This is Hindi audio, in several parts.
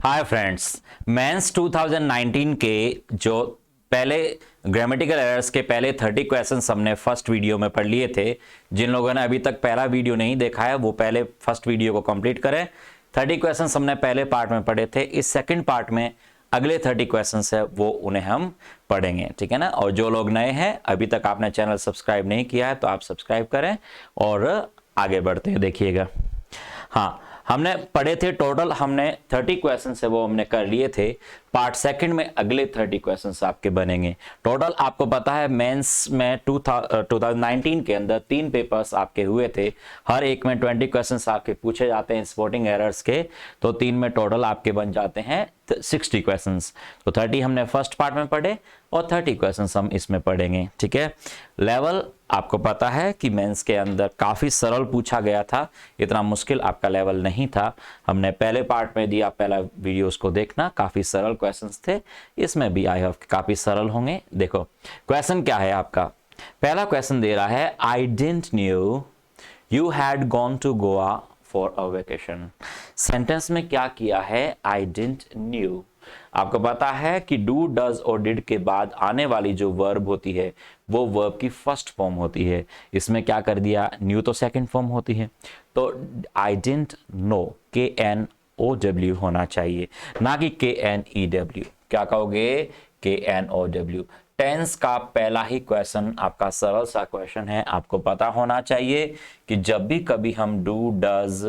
हाय फ्रेंड्स, मेंस 2019 के जो पहले ग्रामेटिकल एरर्स के पहले 30 क्वेश्चंस हमने फर्स्ट वीडियो में पढ़ लिए थे। जिन लोगों ने अभी तक पहला वीडियो नहीं देखा है वो पहले फर्स्ट वीडियो को कंप्लीट करें। 30 क्वेश्चंस हमने पहले पार्ट में पढ़े थे। इस सेकंड पार्ट में अगले 30 क्वेश्चंस है वो उन्हें हम पढ़ेंगे, ठीक है ना। और जो लोग नए हैं, अभी तक आपने चैनल सब्सक्राइब नहीं किया है तो आप सब्सक्राइब करें और आगे बढ़ते हैं। देखिएगा, हाँ, हमने पढ़े थे टोटल, हमने 30 क्वेश्चन है वो हमने कर लिए थे। पार्ट सेकंड में अगले 30 क्वेश्चंस आपके बनेंगे। टोटल आपको पता है मेंस में 2019 के अंदर 3 पेपर्स आपके हुए थे। हर एक में 20 क्वेश्चंस आपके पूछे जाते हैं स्पोर्टिंग एरर्स के, तो 3 में टोटल आपके बन जाते हैं 60 क्वेश्चंस। तो 30 हमने फर्स्ट पार्ट में पढ़े और 30 क्वेश्चंस हम इसमें पढ़ेंगे, ठीक है। लेवल आपको पता है कि मेंस के अंदर काफ़ी सरल पूछा गया था, इतना मुश्किल आपका लेवल नहीं था। हमने पहले पार्ट में दिया, पहला वीडियो उसको देखना, काफ़ी सरल क्वेश्चंस थे। इसमें भी आई होप काफ़ी सरल होंगे। देखो क्वेश्चन क्या है आपका। पहला क्वेश्चन दे रहा है, I didn't knew you had gone to Goa for a vacation. Sentence में क्या किया है, आई डिडंट न्यू। आपको पता है कि डू, डज और डिड के बाद आने वाली जो वर्ब होती है वो वर्ब की फर्स्ट फॉर्म होती है। इसमें क्या कर दिया, न्यू तो सेकंड फॉर्म होती है, तो आई डिडंट नो, KNOW होना चाहिए, ना कि KNEW। क्या कहोगे, KNOW। टेंस का पहला ही क्वेश्चन आपका सरल सा क्वेश्चन है। आपको पता होना चाहिए कि जब भी कभी हम डू, डज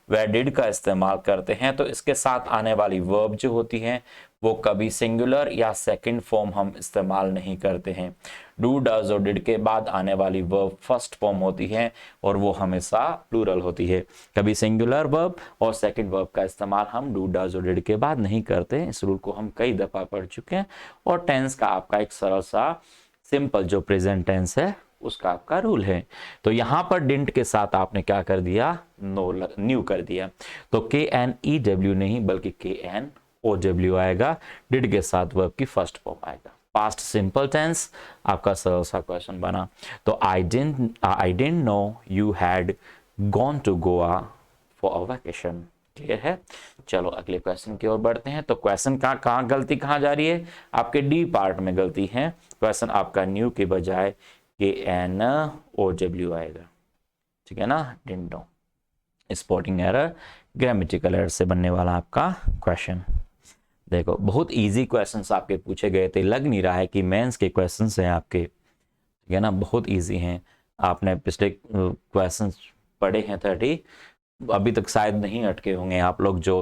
व डिड का इस्तेमाल करते हैं तो इसके साथ आने वाली वर्ब जो होती है वो कभी सिंगुलर या सेकंड फॉर्म हम इस्तेमाल नहीं करते हैं। डू, डज और डिड के बाद आने वाली वर्ब फर्स्ट फॉर्म होती है और वो हमेशा प्लूरल होती है। कभी सिंगुलर वर्ब और सेकंड वर्ब का इस्तेमाल हम डू, डज और डिड के बाद नहीं करते। इस रूल को हम कई दफा पढ़ चुके हैं और टेंस का आपका एक सरल सा सिंपल जो प्रेजेंट टेंस है उसका आपका रूल है। तो यहां पर डिंट के साथ आपने क्या कर दिया, न्यू कर दिया। तो KNEW नहीं बल्कि KNOW आएगा। डिड के साथ वर्ब की फर्स्ट फॉर्म आएगा। पास्ट सिंपल टेंस आपका सरल सा क्वेश्चन बना। तो I didn't know you had gone to Goa for a vacation. Clear है। चलो अगले क्वेश्चन की ओर बढ़ते हैं। तो क्वेश्चन कहाँ गलती कहाँ जा रही है, आपके डी पार्ट में गलती है। क्वेश्चन आपका न्यू के बजाय KNOW आएगा, ठीक है ना। Didn't know, sporting error, grammatical error से बनने वाला आपका क्वेश्चन। देखो बहुत इजी क्वेश्चंस आपके पूछे गए थे, लग नहीं रहा है कि मेंस के क्वेश्चंस हैं आपके, ठीक है ना, बहुत इजी हैं। आपने पिछले क्वेश्चंस पढ़े हैं 30, अभी तक शायद नहीं अटके होंगे आप लोग जो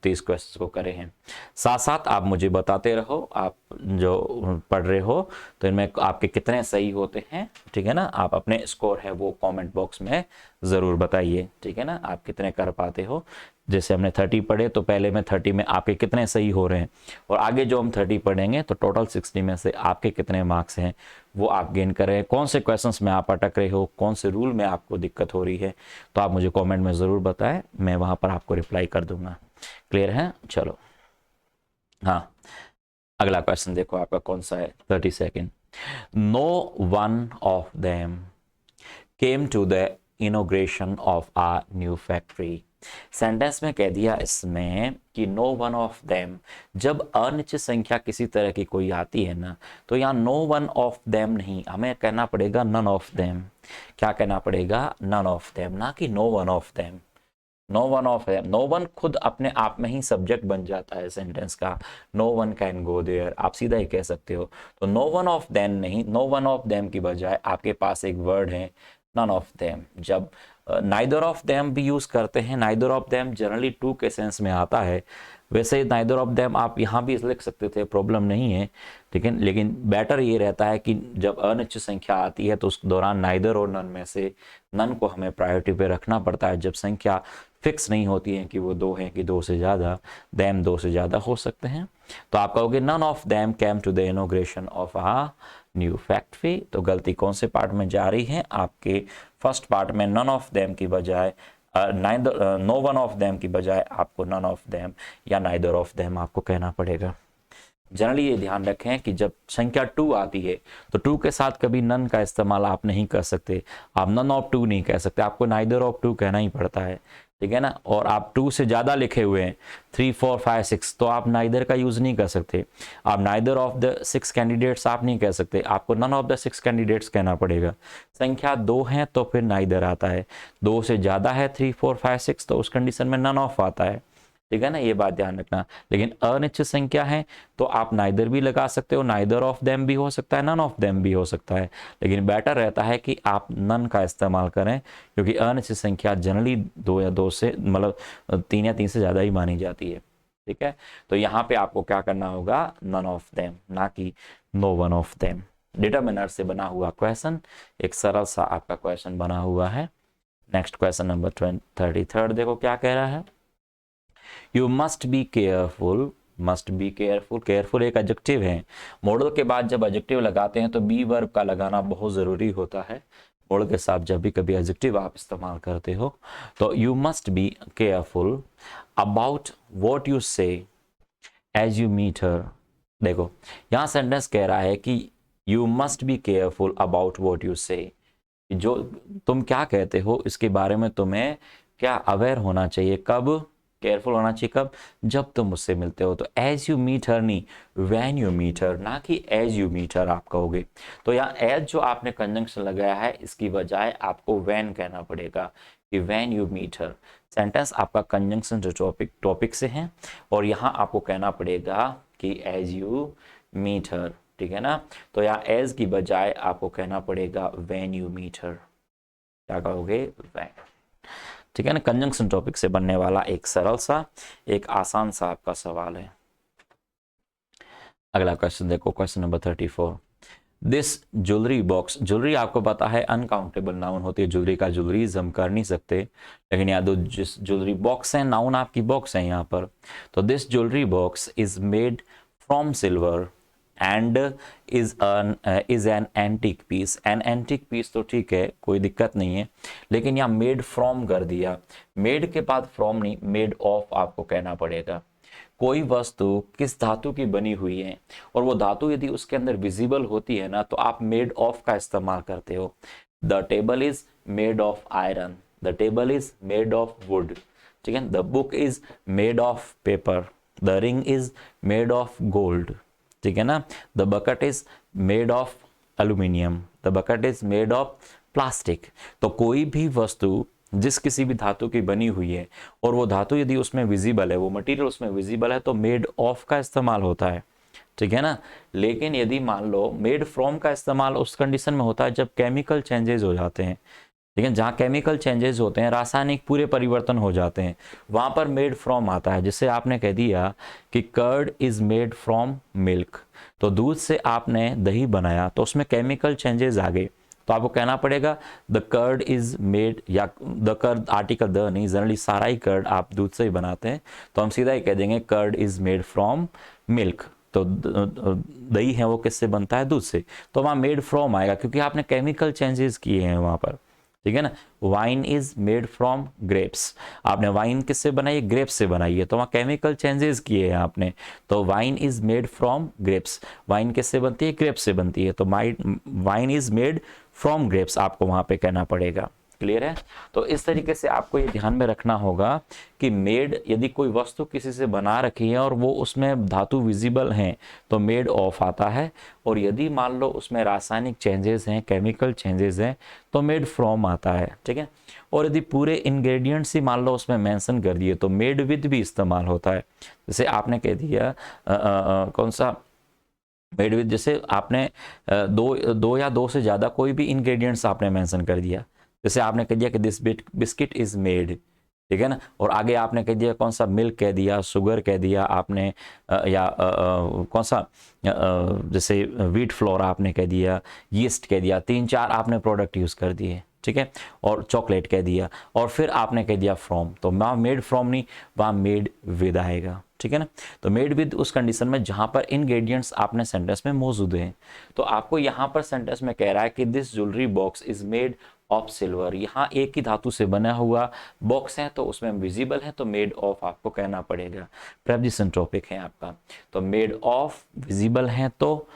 30 क्वेश्चंस को करे हैं। साथ साथ आप मुझे बताते रहो, आप जो पढ़ रहे हो तो इनमें आपके कितने सही होते हैं, ठीक है ना। आप अपने स्कोर है वो कमेंट बॉक्स में ज़रूर बताइए, ठीक है ना, आप कितने कर पाते हो। जैसे हमने 30 पढ़े तो पहले में 30 में आपके कितने सही हो रहे हैं, और आगे जो हम 30 पढ़ेंगे तो टोटल 60 में से आपके कितने मार्क्स हैं वो आप गेन कर रहे हैं। कौन से क्वेश्चंस में आप अटक रहे हो, कौन से रूल में आपको दिक्कत हो रही है, तो आप मुझे कमेंट में ज़रूर बताएं, मैं वहाँ पर आपको रिप्लाई कर दूंगा। क्लियर है। चलो हाँ, अगला क्वेश्चन देखो आपका कौन सा है, 30 second. No one of them came to the inauguration of a new factory. Sentence में कह दिया इसमें कि नो वन ऑफ देम, जब अनिश्चित संख्या किसी तरह की कोई आती है ना, तो यहाँ नो वन ऑफ देम नहीं, हमें कहना पड़ेगा नन ऑफ देम। क्या कहना पड़ेगा, नन ऑफ देम, ना कि no one of them. No one of them, no one खुद अपने आप में ही सब्जेक्ट बन जाता है सेंटेंस का। No one can go there, आप सीधा ही कह सकते हो। तो नो वन ऑफ देम नहीं, नो वन ऑफ देम की बजाय आपके पास एक वर्ड है नन ऑफ देम। जब नाइदर ऑफ देम भी यूज करते हैं, neither of them generally two के सेंस में आता है। वैसे नाइदर ऑफ देम आप यहाँ भी लिख सकते थे, प्रॉब्लम नहीं है, ठीक है। लेकिन बेटर ये रहता है कि जब अनिश्चित संख्या आती है तो उस दौरान नाइदर और नन में से नन को हमें प्रायोरिटी पे रखना पड़ता है। जब संख्या फिक्स नहीं होती है कि वो 2 हैं कि 2 से ज़्यादा, देम 2 से ज़्यादा हो सकते हैं। तो आप कहोगे none of them came to the inauguration of a new factory. तो गलती कौन से पार्ट में जा रही है, आपके फर्स्ट पार्ट में नन ऑफ देम की बजाय नो वन ऑफ देम की बजाय आपको नन ऑफ देम या नाइदर ऑफ देम आपको कहना पड़ेगा। जनरली ये ध्यान रखें कि जब संख्या 2 आती है तो 2 के साथ कभी नन का इस्तेमाल आप नहीं कर सकते, आप नन ऑफ 2 नहीं कह सकते, आपको नाइदर ऑफ 2 कहना ही पड़ता है। ठीक है ना, और आप 2 से ज़्यादा लिखे हुए हैं 3 4 5 6, तो आप नाइदर का यूज़ नहीं कर सकते। आप नाइदर ऑफ द 6 कैंडिडेट्स आप नहीं कह सकते, आपको नन ऑफ द 6 कैंडिडेट्स कहना पड़ेगा। संख्या 2 है तो फिर नाइदर आता है, 2 से ज़्यादा है 3 4 5 6 तो उस कंडीशन में नन ऑफ आता है। ठीक है ना, ये बात ध्यान रखना। लेकिन अनिश्चित संख्या है तो आप नाइदर भी लगा सकते हो, नाइदर ऑफ देम भी हो सकता है, नन ऑफ देम भी हो सकता है, लेकिन बेटर रहता है कि आप नन का इस्तेमाल करें, क्योंकि अनिश्चित संख्या जनरली 2 या 2 से मतलब 3 या 3 से ज़्यादा ही मानी जाती है। ठीक है, तो यहाँ पे आपको क्या करना होगा, नन ऑफ देम, ना कि no one of them. Determiner से बना हुआ क्वेश्चन, एक सरल सा आपका क्वेश्चन बना हुआ है। नेक्स्ट क्वेश्चन नंबर 33 देखो क्या कह रहा है। You must be careful, must be careful, careful एक एडजेक्टिव है। मॉडल के बाद जब एडजेक्टिव लगाते हैं तो बी वर्ब का लगाना बहुत ज़रूरी होता है। मॉडल के साथ जब भी कभी एडजेक्टिव आप इस्तेमाल करते हो तो you must be careful about what you से एज यू मीट हर। देखो यहाँ सेंटेंस कह रहा है कि you must be careful about what you से, जो तुम क्या कहते हो इसके बारे में तुम्हें क्या अवेयर होना चाहिए। कब केयरफुल होना चाहिए, कब, जब तुम मुझसे मिलते हो। तो एज यू मीट हर नहीं, व्हेन यू मीट हर, ना कि एज यू मीट हर आप कहोगे। तो यहाँ एज जो आपने कंजंक्शन लगाया है इसकी बजाय आपको व्हेन कहना पड़ेगा कि when you meet her. Sentence आपका कंजंक्शन जो टॉपिक से है, और यहाँ आपको कहना पड़ेगा कि एज यू मीट हर। ठीक है ना, तो यहाँ एज की बजाय आपको कहना पड़ेगा व्हेन यू मीट हर। क्या कहोगे, व्हेन। ठीक है ना, कंजंक्शन टॉपिक से बनने वाला एक सरल सा, एक आसान सा आपका सवाल है। अगला क्वेश्चन देखो, question number 34। This jewellery box, jewellery आपको पता है अनकाउंटेबल नाउन होती है, ज्वेलरी का ज्वेलरीज हम कर नहीं सकते, लेकिन यहाँ दो जिस ज्वेलरी बॉक्स है, नाउन आपकी बॉक्स है यहाँ पर। तो this jewellery box is made from silver and is an antique piece. An antique piece तो ठीक है, कोई दिक्कत नहीं है, लेकिन यहाँ मेड फ्रॉम कर दिया। मेड के बाद फ्रॉम नहीं, मेड ऑफ आपको कहना पड़ेगा। कोई वस्तु किस धातु की बनी हुई है और वो धातु यदि उसके अंदर विजिबल होती है ना, तो आप मेड ऑफ का इस्तेमाल करते हो। The table is made of iron, the table is made of would. ठीक है, the book is made of paper, the ring is made of gold. ठीक है ना, the bucket is made of aluminium, the bucket is made of plastic. तो कोई भी वस्तु जिस किसी भी धातु की बनी हुई है और वो धातु यदि उसमें विजिबल है, वो मटेरियल उसमें विजिबल है, तो मेड ऑफ का इस्तेमाल होता है। ठीक है ना, लेकिन यदि मान लो मेड फ्रॉम का इस्तेमाल उस कंडीशन में होता है जब केमिकल चेंजेस हो जाते हैं। ठीक है, जहाँ केमिकल चेंजेस होते हैं, रासायनिक पूरे परिवर्तन हो जाते हैं, वहाँ पर मेड फ्रॉम आता है। जिससे आपने कह दिया कि curd is made from milk, तो दूध से आपने दही बनाया तो उसमें केमिकल चेंजेस आ गए, तो आपको कहना पड़ेगा द कर्ड इज मेड, या द कर्ड आर्टिकल द नहीं, जनरली सारा ही कर्ड आप दूध से ही बनाते हैं, तो हम सीधा ही कह देंगे curd is made from milk. तो दही है वो किससे बनता है, दूध से, तो वहाँ मेड फ्रॉम आएगा क्योंकि आपने केमिकल चेंजेस किए हैं वहाँ पर। ठीक है ना, wine is made from grapes, आपने वाइन किससे बनाई है, ग्रेप्स से बनाई है, तो वहाँ केमिकल चेंजेस किए हैं आपने, तो wine is made from grapes. Wine किससे बनती है, ग्रेप्स से बनती है, तो wine is made from grapes आपको वहाँ पे कहना पड़ेगा। क्लियर है, तो इस तरीके से आपको ये ध्यान में रखना होगा कि मेड यदि कोई वस्तु किसी से बना रखी है और वो उसमें धातु विजिबल हैं तो मेड ऑफ आता है, और यदि मान लो उसमें रासायनिक चेंजेस हैं, केमिकल चेंजेस हैं, तो मेड फ्रॉम आता है। ठीक है, और यदि पूरे इंग्रेडिएंट्स ही मान लो उसमें मेंशन कर दिए तो मेड विद भी इस्तेमाल होता है। जैसे आपने कह दिया कौन सा मेड विद, जैसे आपने दो या दो से ज़्यादा कोई भी इंग्रेडिएंट्स आपने मेंशन कर दिया, जैसे आपने कह दिया कि दिस बिस्किट इज मेड। ठीक है ना, और आगे आपने कह दिया कौन सा, मिल्क कह दिया, शुगर कह दिया आपने, या कौन सा जैसे व्हीट फ्लोर आपने कह दिया, यीस्ट कह दिया, 3-4 आपने प्रोडक्ट यूज़ कर दिए। ठीक है, और चॉकलेट कह दिया, और फिर आपने कह दिया फ्रॉम, तो वहाँ मेड फ्रॉम नहीं, वहाँ मेड विद आएगा। ठीक है ना, तो मेड विद उस कंडीशन में जहाँ पर इंग्रेडिएंट्स आपने सेंटेंस में मौजूद हैं। तो आपको यहाँ पर सेंटेंस में कह रहा है कि this jewellery box is made of silver, यहाँ एक ही धातु से बना हुआ बॉक्स है तो उसमें विजिबल है, तो मेड ऑफ आपको कहना पड़ेगा। प्रेपोजिशन टॉपिक है आपका, तो मेड ऑफ विजिबल है तो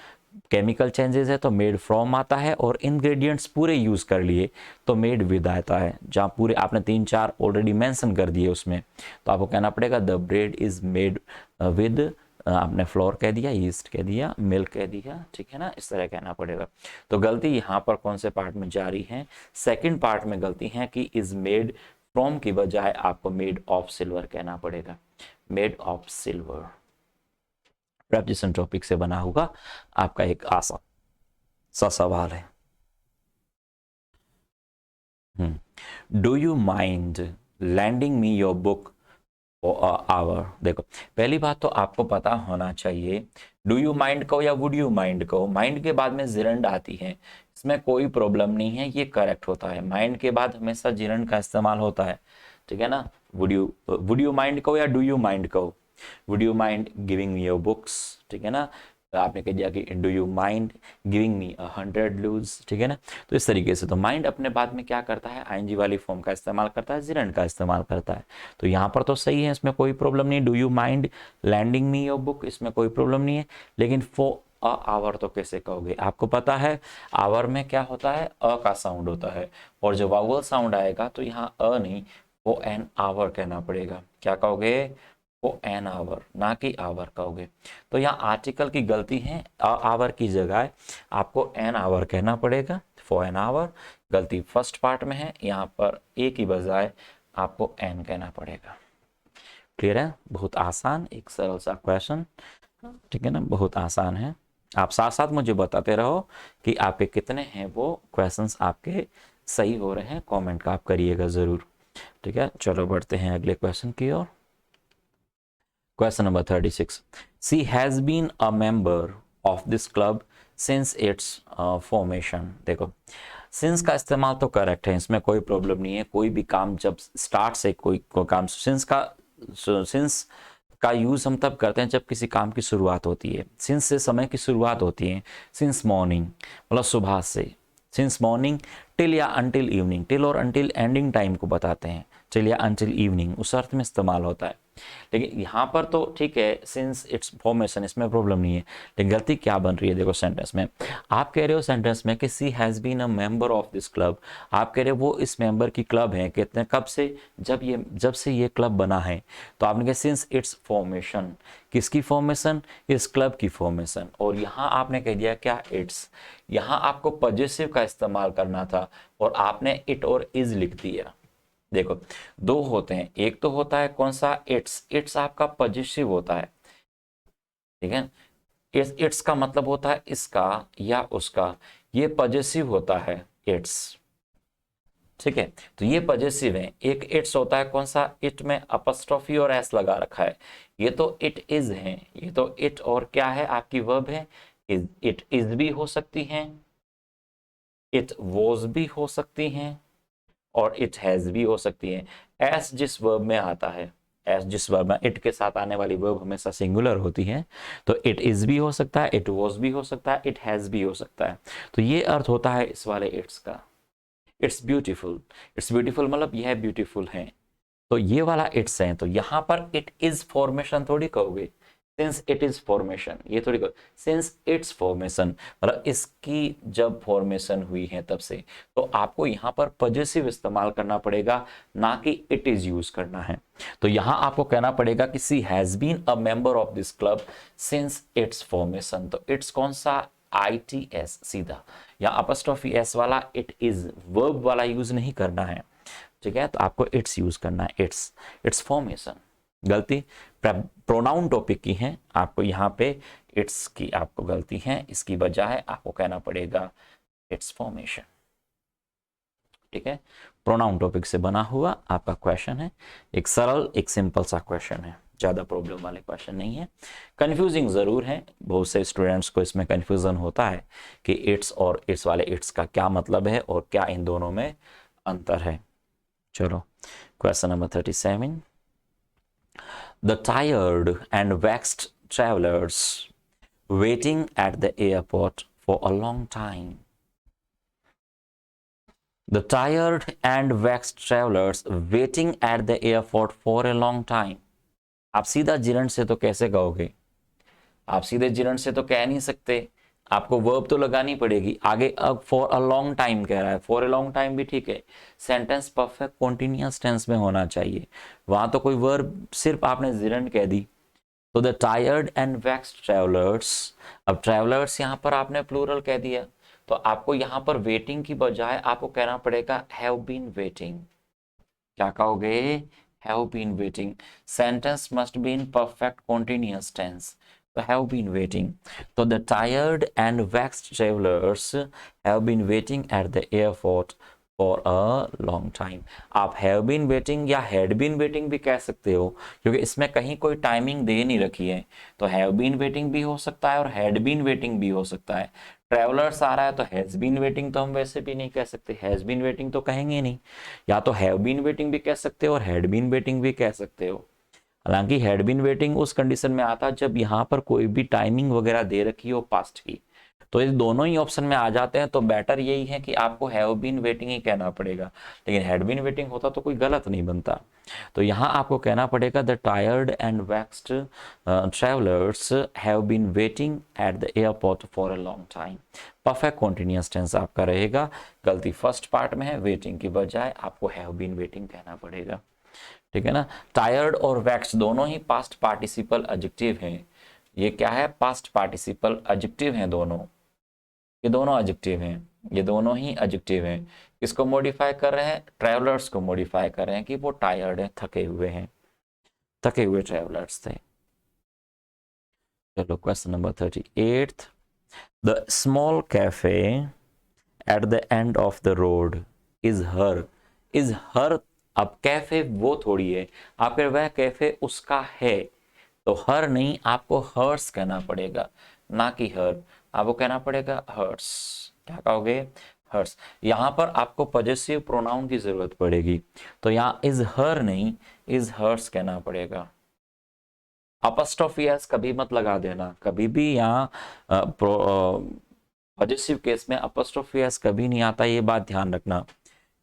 केमिकल चेंजेस है तो मेड फ्रॉम आता है, और इंग्रेडिएंट्स पूरे यूज़ कर लिए तो मेड विद आता है। जहाँ पूरे आपने 3-4 ऑलरेडी मेंशन कर दिए उसमें, तो आपको कहना पड़ेगा the bread is made with, आपने फ्लोर कह दिया, यीस्ट कह दिया, मिल्क कह दिया, ठीक है ना, इस तरह कहना पड़ेगा। तो गलती यहाँ पर कौन से पार्ट में जा रही है, सेकंड पार्ट में गलती है कि इज मेड फ्रॉम की बजाय आपको मेड ऑफ सिल्वर कहना पड़ेगा, made of silver. Preposition topic से बना होगा आपका एक आसान सा सवाल है। Do you mind lending me your book hour. देखो पहली बात तो आपको पता होना चाहिए, डू यू माइंड कहो या वुड यू माइंड कहो, माइंड के बाद में जिरंड आती है, इसमें कोई प्रॉब्लम नहीं है, ये करेक्ट होता है। माइंड के बाद हमेशा जिरंड का इस्तेमाल होता है, ठीक है ना। वुड यू माइंड कहो या डू यू माइंड कहो, would you mind giving me your books, ठीक है ना। आपने कह दिया कि do you mind giving me 100 loose, ठीक है ना। तो इस तरीके से तो माइंड अपने बाद में क्या करता है, आईएनजी वाली फॉर्म का इस्तेमाल करता है, जिरंड का इस्तेमाल करता है। तो यहाँ पर तो सही है, इसमें कोई प्रॉब्लम नहीं। Do you mind lending me your book, इसमें कोई प्रॉब्लम नहीं है। लेकिन फॉर अ आवर तो कैसे कहोगे, आपको पता है आवर में क्या होता है, अ का साउंड होता है, और जब वावल साउंड आएगा तो यहाँ अ नहीं, वो एन आवर कहना पड़ेगा। क्या कहोगे, वो एन आवर, ना कि आवर कहोगे। तो यहाँ आर्टिकल की गलती है, आवर की जगह आपको एन आवर कहना पड़ेगा, फॉर एन आवर। गलती फर्स्ट पार्ट में है, यहाँ पर ए की बजाय आपको एन कहना पड़ेगा। क्लियर है, बहुत आसान एक सरल सा क्वेश्चन, ठीक है ना, बहुत आसान है। आप साथ साथ मुझे बताते रहो कि आपके कितने हैं वो क्वेश्चंस आपके सही हो रहे हैं, कमेंट का आप करिएगा ज़रूर, ठीक है। चलो बढ़ते हैं अगले क्वेश्चन की ओर। Question number 36. She has been a member of this club since its formation. देखो सिंस का इस्तेमाल तो करेक्ट है, इसमें कोई प्रॉब्लम नहीं है। कोई भी काम जब स्टार्ट से कोई काम, सिंस का यूज हम तब करते हैं जब किसी काम की शुरुआत होती है। सिंस से समय की शुरुआत होती है, सिंस मॉर्निंग मतलब सुबह से, सिंस मॉर्निंग टिल या अनटिल इवनिंग, टिल और अनटिल एंडिंग टाइम को बताते हैं, टिल या अनटिल इवनिंग उस अर्थ में इस्तेमाल होता है। लेकिन यहाँ पर तो ठीक है, सिंस इट्स फॉर्मेशन, इसमें प्रॉब्लम नहीं है। लेकिन गलती क्या बन रही है, देखो सेंटेंस में आप कह रहे हो, सेंटेंस में कि she has been a member of this club, आप कह रहे हो वो इस मेंबर की क्लब है, कितने कब से, जब से ये क्लब बना है। तो आपने कहा सिंस इट्स फॉर्मेशन, किसकी फॉर्मेशन, इस क्लब की फॉर्मेशन। और यहाँ आपने कह दिया क्या, इट्स, यहाँ आपको पॉजिटिव का इस्तेमाल करना था और आपने इट और इज लिख दिया। देखो दो होते हैं, एक तो होता है कौन सा, इट्स आपका पॉजिटिव होता है, ठीक है। इट्स का मतलब होता है इसका या उसका, ये पॉजिटिव होता है इट्स, ठीक है। तो ये पॉजिटिव है। एक इट्स होता है कौन सा, इट में अपस्ट्रॉफी और एस लगा रखा है, ये तो इट इज है, ये तो इट और क्या है आपकी वर्ब है, इट इज भी हो सकती हैं, इट वॉज भी हो सकती हैं, और इट हैज भी हो सकती है। एस जिस वर्ब में आता है, एस जिस वर्ब में, इट के साथ आने वाली वर्ब हमेशा सिंगुलर होती है, तो इट इज भी हो सकता है, इट वॉज भी हो सकता है, इट हैज भी हो सकता है। तो ये अर्थ होता है इस वाले इट्स का, इट्स ब्यूटीफुल। इट्स ब्यूटीफुल मतलब यह ब्यूटीफुल है, तो ये वाला इट्स है। तो यहां पर इट इज फॉर्मेशन थोड़ी कहोगे, सिंस इट इज फॉर्मेशन, ये थोड़ी कहो सिंस इट्स फॉर्मेशन, मतलब इसकी जब फॉर्मेशन हुई है तब से। तो आपको यहां पर पॉजिटिव इस्तेमाल करना पड़ेगा, ना कि इट इज यूज करना है। तो यहां आपको कहना पड़ेगा कि she has been a member of this club since its formation. तो इट्स कौन सा, ITS सीधा, या अपस्ट्रॉफी एस वाला इट इज वर्ब वाला यूज नहीं करना है, ठीक है। तो आपको इट्स यूज करना है, इट्स फॉर्मेशन। गलती प्रोनाउन टॉपिक की है, आपको यहाँ पे इट्स की आपको गलती है, इसकी बजाय आपको कहना पड़ेगा इट्स फॉर्मेशन, ठीक है। प्रोनाउन टॉपिक से बना हुआ आपका क्वेश्चन है, एक सरल एक सिंपल सा क्वेश्चन है, ज़्यादा प्रॉब्लम वाले क्वेश्चन नहीं है। कंफ्यूजिंग ज़रूर है, बहुत से स्टूडेंट्स को इसमें कंफ्यूजन होता है कि इट्स और इट्स वाले इट्स का क्या मतलब है और क्या इन दोनों में अंतर है। चलो question number 37। The tired and vexed travelers waiting at the airport for a long time. The tired and vexed travelers waiting at the airport for a long time. आप सीधा जिरंड से तो कैसे कहोगे, आप सीधे जिरंड से तो कह नहीं सकते, आपको वर्ब तो लगानी पड़ेगी आगे। अब फॉर अ लॉन्ग टाइम कह रहा है, फॉर अ लॉन्ग टाइम भी ठीक है, सेंटेंस परफेक्ट कॉन्टिन्यूअस टेंस में होना चाहिए। वहां तो कोई वर्ब सिर्फ आपने didn't कह दी। तो the tired and vexed travellers, अब ट्रेवलर्स यहाँ पर आपने प्लूरल कह दिया, तो आपको यहाँ पर वेटिंग की बजाय आपको कहना पड़ेगा हैव बीन वेटिंग। क्या कहोगे? Have been waiting. Sentence must be in perfect continuous tense, तो हैव बीन वेटिंग। तो the tired and vexed travellers have been waiting at the airport for a long time. आप हैव बीन वेटिंग या हैड बीन वेटिंग भी कह सकते हो, क्योंकि इसमें कहीं कोई टाइमिंग दे नहीं रखी है। तो हैव बीन वेटिंग भी हो सकता है और हैड बीन वेटिंग भी हो सकता है। ट्रेवलर्स आ रहा है तो हैज बीन वेटिंग तो हम वैसे भी नहीं कह सकते, हैज बीन वेटिंग तो कहेंगे नहीं। या तो हैव बीन वेटिंग भी कह सकते हो और हैड बीन वेटिंग भी कह सकते हो। हालांकि हैड बीन वेटिंग उस कंडीशन में आता है जब यहाँ पर कोई भी टाइमिंग वगैरह दे रखी हो पास्ट की। तो ये दोनों ही ऑप्शन में आ जाते हैं, तो बेटर यही है कि आपको हैव बीन वेटिंग ही कहना पड़ेगा। लेकिन हैड बीन वेटिंग होता तो कोई गलत नहीं बनता। तो यहाँ आपको कहना पड़ेगा the tired and vexed travellers have been waiting at the airport for a long time. Perfect continuous tense आपका रहेगा। गलती फर्स्ट पार्ट में है, वेटिंग की बजाय आपको हैव बीन वेटिंग कहना पड़ेगा। ठीक है ना। टायर्ड और वैक्स्ड दोनों ही पास्ट पार्टिसिपल एडजेक्टिव हैं। ये क्या है? पास्ट पार्टिसिपल एडजेक्टिव हैं दोनों। ये दोनों एडजेक्टिव हैं, ये दोनों ही एडजेक्टिव हैं। किसको मॉडिफाई कर रहे हैं? ट्रैवलर्स को मॉडिफाई कर रहे हैं कि वो टायर्ड है, थके हुए हैं, थके हुए ट्रैवलर्स थे। चलो question number 38। The small cafe at the end of the road is her. Is her, अब कैफे वो थोड़ी है, आप वह कैफे उसका है, तो हर नहीं, आपको हर्स कहना पड़ेगा, ना कि हर। आपको कहना पड़ेगा हर्स। क्या कहोगे? हर्स। यहां पर आपको पॉजेसिव प्रोनाउन की जरूरत पड़ेगी, तो यहाँ इज हर नहीं, इज हर्स कहना पड़ेगा। अपस्ट्रोफी एस कभी मत लगा देना, कभी भी यहाँ पॉजेसिव केस में अपस्ट्रोफी एस कभी नहीं आता, ये बात ध्यान रखना।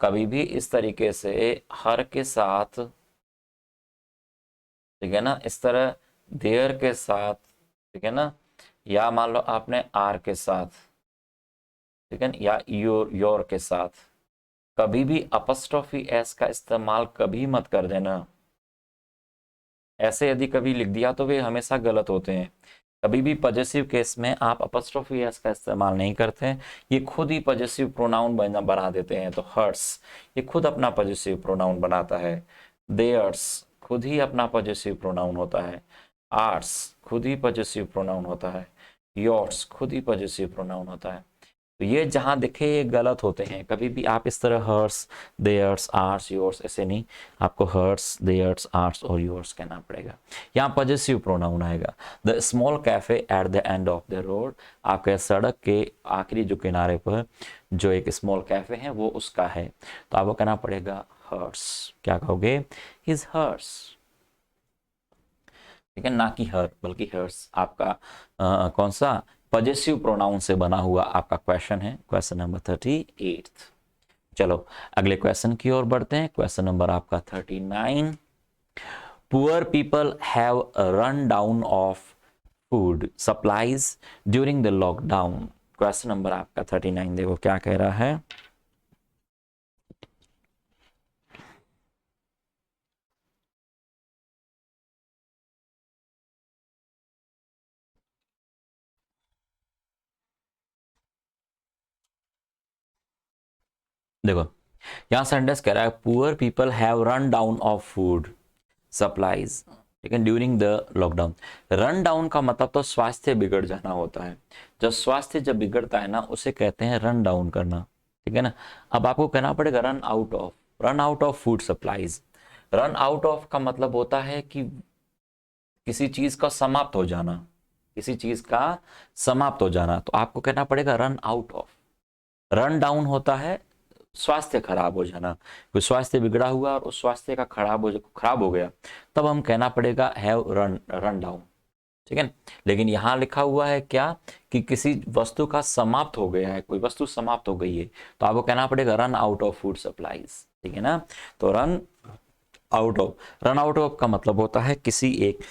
कभी भी इस तरीके से हर के साथ, ठीक है ना, इस तरह देयर के साथ, ठीक है ना, या मान लो आपने आर के साथ, ठीक है, या योर के साथ, कभी भी अपस्ट्रोफी एस का इस्तेमाल कभी मत कर देना। ऐसे यदि कभी लिख दिया तो वे हमेशा गलत होते हैं। कभी भी पॉजेसिव केस में आप अपस्ट्रोफी एस का इस्तेमाल नहीं करते हैं, ये खुद ही पॉजेसिव प्रोनाउन बना देते हैं। तो हर्ट्स ये खुद अपना पॉजेसिव प्रोनाउन बनाता है, देयर्स खुद ही अपना पॉजेसिव प्रोनाउन होता है, आर्ट्स खुद ही पॉजेसिव प्रोनाउन होता है, योर्स खुद ही पॉजेसिव प्रोनाउन होता है। तो ये जहां दिखे ये गलत होते हैं। कभी भी आप इस तरह हर्स, देयर्स, आर्ट्स, योर्स ऐसे नहीं, आपको हर्स, देयर्स, आर्ट्स और योर्स कहना पड़ेगा। यहाँ पॉजेसिव प्रोनाउन आएगा। The small cafe at the end of the road, आपके सड़क के आखिरी जो किनारे पर जो एक स्मॉल कैफे है वो उसका है, तो आपको कहना पड़ेगा हर्स। क्या कहोगे? His hers. ठीक है, ना कि हर, बल्कि हर्स आपका कौन सा पॉजेसिव प्रोनाउन से बना हुआ आपका क्वेश्चन है। Question number 38। चलो अगले क्वेश्चन की ओर बढ़ते हैं। क्वेश्चन नंबर आपका 39। Poor people have run down of food supplies during the lockdown. Question number आपका 39 देखो क्या कह रहा है। देखो यहां सेंटेंस कह रहा है poor people have run down of food supplies, ठीक है, during the lockdown. Run down का मतलब तो स्वास्थ्य बिगड़ जाना होता है। जब स्वास्थ्य जब बिगड़ता है ना, उसे कहते हैं रन डाउन करना। ठीक है ना। अब आपको कहना पड़ेगा run out of, run out of food supplies. Run out of का मतलब होता है कि किसी चीज का समाप्त हो जाना, किसी चीज का समाप्त हो जाना, तो आपको कहना पड़ेगा run out of. Run down होता है स्वास्थ्य खराब हो जाना, कोई स्वास्थ्य बिगड़ा हुआ और उस स्वास्थ्य का खराब हो गया, तब हम कहना पड़ेगा हैव रन रन डाउन। ठीक है। लेकिन यहां लिखा हुआ है क्या कि किसी वस्तु का समाप्त हो गया है, कोई वस्तु समाप्त हो गई है, तो आपको कहना पड़ेगा run out of food supplies. ठीक है ना। तो रन आउट ऑफ का मतलब होता है किसी एक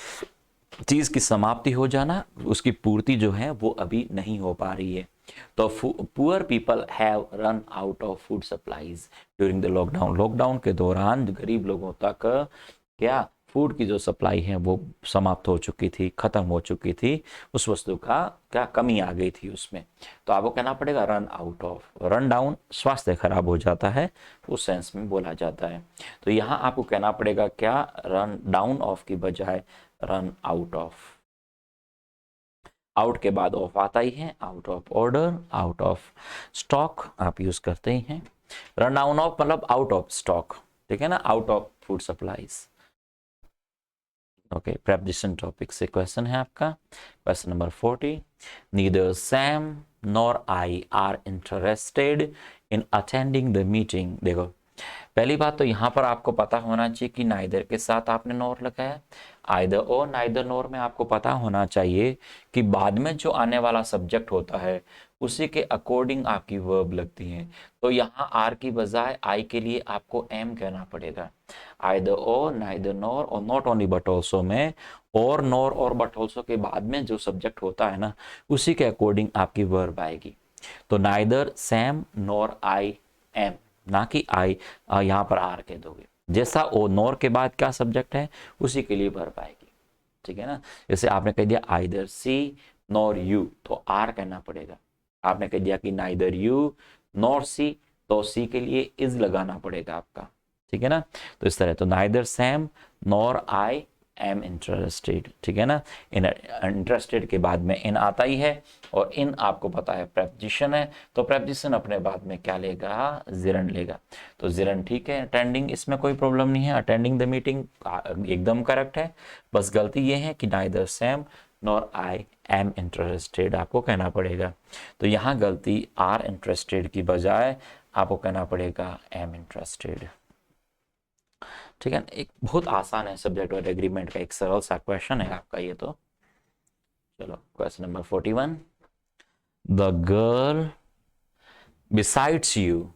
चीज़ की समाप्ति हो जाना, उसकी पूर्ति जो है वो अभी नहीं हो पा रही है। तो poor people have run out of food supplies during the lockdown. Lockdown के दौरान गरीब लोगों तक क्या फूड की जो सप्लाई है वो समाप्त हो चुकी थी, खत्म हो चुकी थी, उस वस्तु का क्या कमी आ गई थी उसमें। तो आपको कहना पड़ेगा run out of. Run down स्वास्थ्य खराब हो जाता है, उस सेंस में बोला जाता है। तो यहाँ आपको कहना पड़ेगा क्या, रन डाउन ऑफ की बजाय रन आउट ऑफ। आउट के बाद ऑफ आता ही है, out of order, out of stock आप यूज करते ही हैं। रन डाउन ऑफ मतलब आउट ऑफ स्टॉक, ठीक है ना, out of food supplies. Okay, preposition topic से क्वेश्चन है आपका, question number 40। Neither Sam nor I R interested in attending the meeting. देखो पहली बात तो यहाँ पर आपको पता होना चाहिए कि नाइदर के साथ आपने नॉर लगाया। आइदर और नाइदर नॉर में आपको पता होना चाहिए कि बाद में जो आने वाला सब्जेक्ट होता है उसी के अकॉर्डिंग आपकी वर्ब लगती है। तो यहाँ आर की बजाय आई के लिए आपको एम कहना पड़ेगा। आइदर और, नाइदर नॉर और नॉट ओनली बट ऑल्सो में और नॉर और बट ऑल्सो के बाद में जो सब्जेक्ट होता है ना उसी के अकॉर्डिंग आपकी वर्ब आएगी। तो neither Sam nor I am, ना कि आई यहाँ पर आर कह दोगे। जैसा ओ नॉर के बाद क्या सब्जेक्ट है उसी के लिए वर्ब आएगी, ठीक है ना। जैसे आपने कह दिया आइदर सी नॉर यू, तो आर कहना पड़ेगा। आपने कह दिया कि नाइदर यू नॉर सी, तो सी के लिए इज लगाना पड़ेगा आपका, ठीक है ना। तो इस तरह, तो neither Sam nor I am interested, ठीक है ना। इन इंटरेस्टेड के बाद में इन आता ही है, और इन आपको पता है प्रेपोजिशन है, तो प्रेपोजिशन अपने बाद में क्या लेगा, जिरन लेगा। तो जिरन ठीक है। अटेंडिंग, इसमें कोई प्रॉब्लम नहीं है, अटेंडिंग द मीटिंग एकदम करेक्ट है। बस गलती ये है कि neither Sam nor I am interested आपको कहना पड़ेगा। तो यहाँ गलती आर इंटरेस्टेड की बजाय आपको कहना पड़ेगा एम इंटरेस्टेड, ठीक है। एक बहुत आसान है सब्जेक्ट और एग्रीमेंट का, एक सरल सा क्वेश्चन है आपका ये। तो चलो question number 41। The girl besides you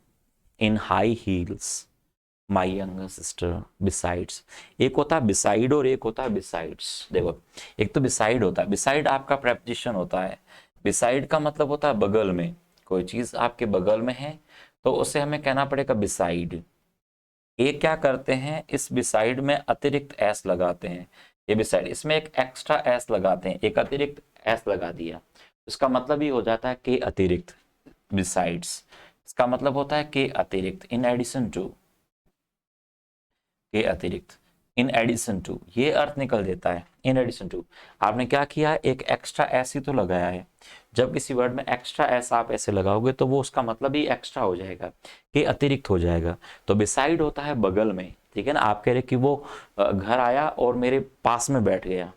in high heels my younger sister. Besides, एक होता है बिसाइड और एक होता है बिसाइड्स। देखो एक तो बिसाइड होता है, बिसाइड आपका प्रेपोजिशन होता है। बिसाइड का मतलब होता है बगल में, कोई चीज आपके बगल में है तो उसे हमें कहना पड़ेगा बिसाइड। ये क्या करते हैं, इस बिसाइड में अतिरिक्त एस लगाते हैं। ये बिसाइड, इसमें एक एक्स्ट्रा एस लगाते हैं, एक अतिरिक्त एस लगा दिया, इसका मतलब ही हो जाता है के अतिरिक्त। बिसाइड्स इसका मतलब होता है के अतिरिक्त, इन एडिशन टू, के अतिरिक्त, इन एडिशन टू, ये अर्थ निकल देता है इन एडिशन टू। आपने क्या किया, एक एक्स्ट्रा एस ही तो लगाया है। जब किसी वर्ड में एक्स्ट्रा एस आप ऐसे लगाओगे तो वो उसका मतलब ही एक्स्ट्रा हो जाएगा, कि अतिरिक्त हो जाएगा। तो बिसाइड होता है बगल में, ठीक है ना। आप कह रहे कि वो घर आया और मेरे पास में बैठ गया,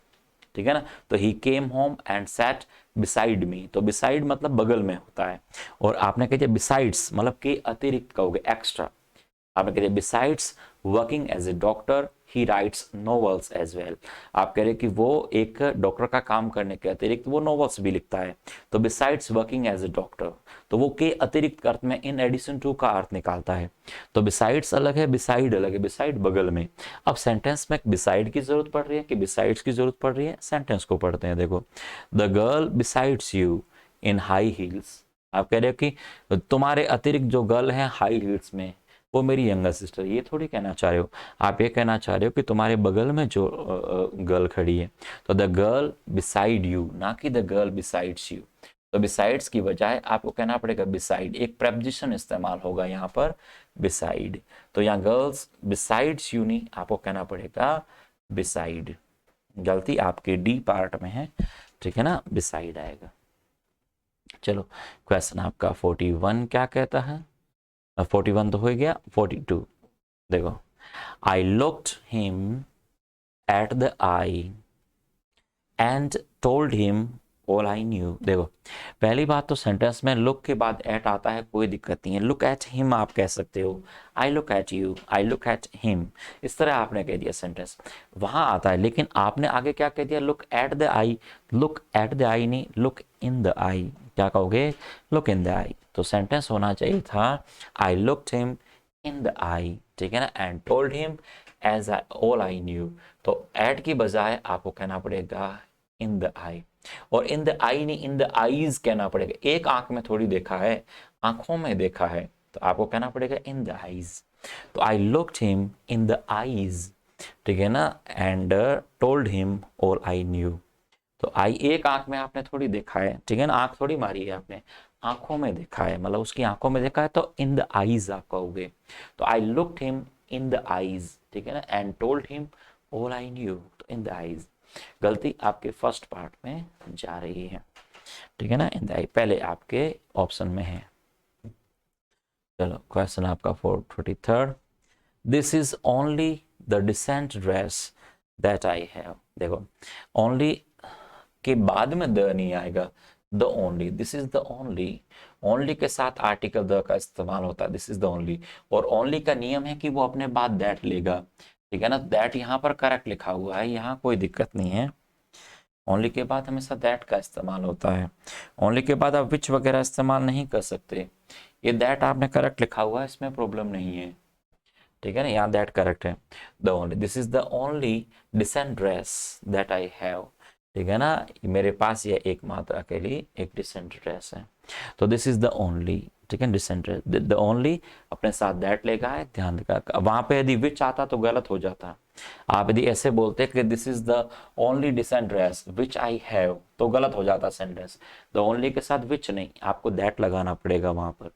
ठीक है ना। तो he came home and sat beside me, तो बिसाइड मतलब बगल में होता है। और आपने कह दिया बिसाइड्स मतलब के अतिरिक्त कहोगे, एक्स्ट्रा। आपने कह दिया besides working as a doctor he writes novels as well. आप कह रहे कि वो एक डॉक्टर का काम करने के अतिरिक्त वो नॉवेल्स भी लिखता है। तो besides working as a doctor, तो वो के अतिरिक्त अर्थ में इन एडिशन टू का अर्थ निकालता है। तो बिसाइड्स अलग है, बिसाइड अलग है, बिसाइड बगल में। अब सेंटेंस में बिसाइड की जरूरत पड़ रही है कि बिसाइड्स की जरूरत पड़ रही है, सेंटेंस को पढ़ते हैं। देखो the girl besides you in high heels. आप कह रहे हो कि तुम्हारे अतिरिक्त जो गर्ल है हाई हील्स में, वो मेरी यंगर सिस्टर। ये थोड़ी कहना चाह रहे हो, आप ये कहना चाह रहे हो कि तुम्हारे बगल में जो गर्ल खड़ी है। तो द गर्ल बिसाइड यू, ना कि द गर्ल बिसाइड्स यू। तो बिसाइड्स की बजाय आपको कहना पड़ेगा बिसाइड, एक प्रेपोजिशन इस्तेमाल होगा यहाँ पर बिसाइड। तो यहाँ गर्ल्स बिसाइड्स यू नहीं, आपको कहना पड़ेगा बिसाइड। गलती आपके डी पार्ट में है, ठीक है ना, बिसाइड आएगा। चलो क्वेश्चन आपका 41 क्या कहता है, 41 तो हो गया। 42 देखो, आई looked him at the I and told him all I new. देखो पहली बात तो सेंटेंस में लुक के बाद एट आता है, कोई दिक्कत नहीं है। लुक एट हिम आप कह सकते हो, आई look eight you, I look at him, इस तरह आपने कह दिया सेंटेंस, वहां आता है। लेकिन आपने आगे क्या कह दिया, look at the eye. Look at the eye नहीं, लुक इन द आई। क्या कहोगे, लुक इन द आई। तो सेंटेंस होना चाहिए था I looked him in the eye, ठीक है ना, and told him as I all I knew, तो एट की बजाय आपको कहना पड़ेगा इन द आई, और इन द आई नहीं इन द आईज कहना पड़ेगा। एक आंख में थोड़ी देखा है, आंखों में देखा है, तो आपको कहना पड़ेगा इन द आईज। तो I looked him in the eyes, ठीक है ना, and told him all I knew. तो आई एक आंख में आपने थोड़ी देखा है, ठीक है ना, आंख थोड़ी मारी है आपने, आंखों में देखा है, मतलब उसकी आंखों में देखा है, तो इन द आईज आप कहोगे। तो I looked him in the eyes, ठीक है ना, and told him all I knew, तो इन द आईज। गलती आपके फर्स्ट पार्ट में जा रही है, ठीक है ना, इन द आई पहले आपके ऑप्शन में है। चलो क्वेश्चन आपका 43rd, this is only the decent dress that I have. देखो ओनली के बाद में द नहीं आएगा, the only, this is the only, only के साथ आर्टिकल द का इस्तेमाल होता है, दिस इज द ओनली। और ओनली का नियम है कि वो अपने बाद दैट लेगा, ठीक है ना, दैट यहाँ पर करेक्ट लिखा हुआ है, यहाँ कोई दिक्कत नहीं है। ओनली के बाद हमेशा दैट का इस्तेमाल होता है, ओनली के बाद आप विच वगैरह इस्तेमाल नहीं कर सकते। ये दैट आपने करेक्ट लिखा हुआ है, इसमें प्रॉब्लम नहीं है, ठीक है ना, यहाँ दैट करेक्ट है। The only, this is the only decent dress that I have, ठीक है ना, मेरे पास ये एकमात्र अकेली एक डिसेंट ड्रेस है, तो दिस इज द ओनली, ठीक है, डिसेंट ड्रेस, द ओनली अपने साथ दैट लेगा है, ध्यान देगा। वहां पे यदि विच आता तो गलत हो जाता। आप यदि ऐसे बोलते कि this is the only decent dress which I have, तो गलत हो जाता सेंटेंस। द ओनली के साथ विच नहीं, आपको दैट लगाना पड़ेगा वहां पर,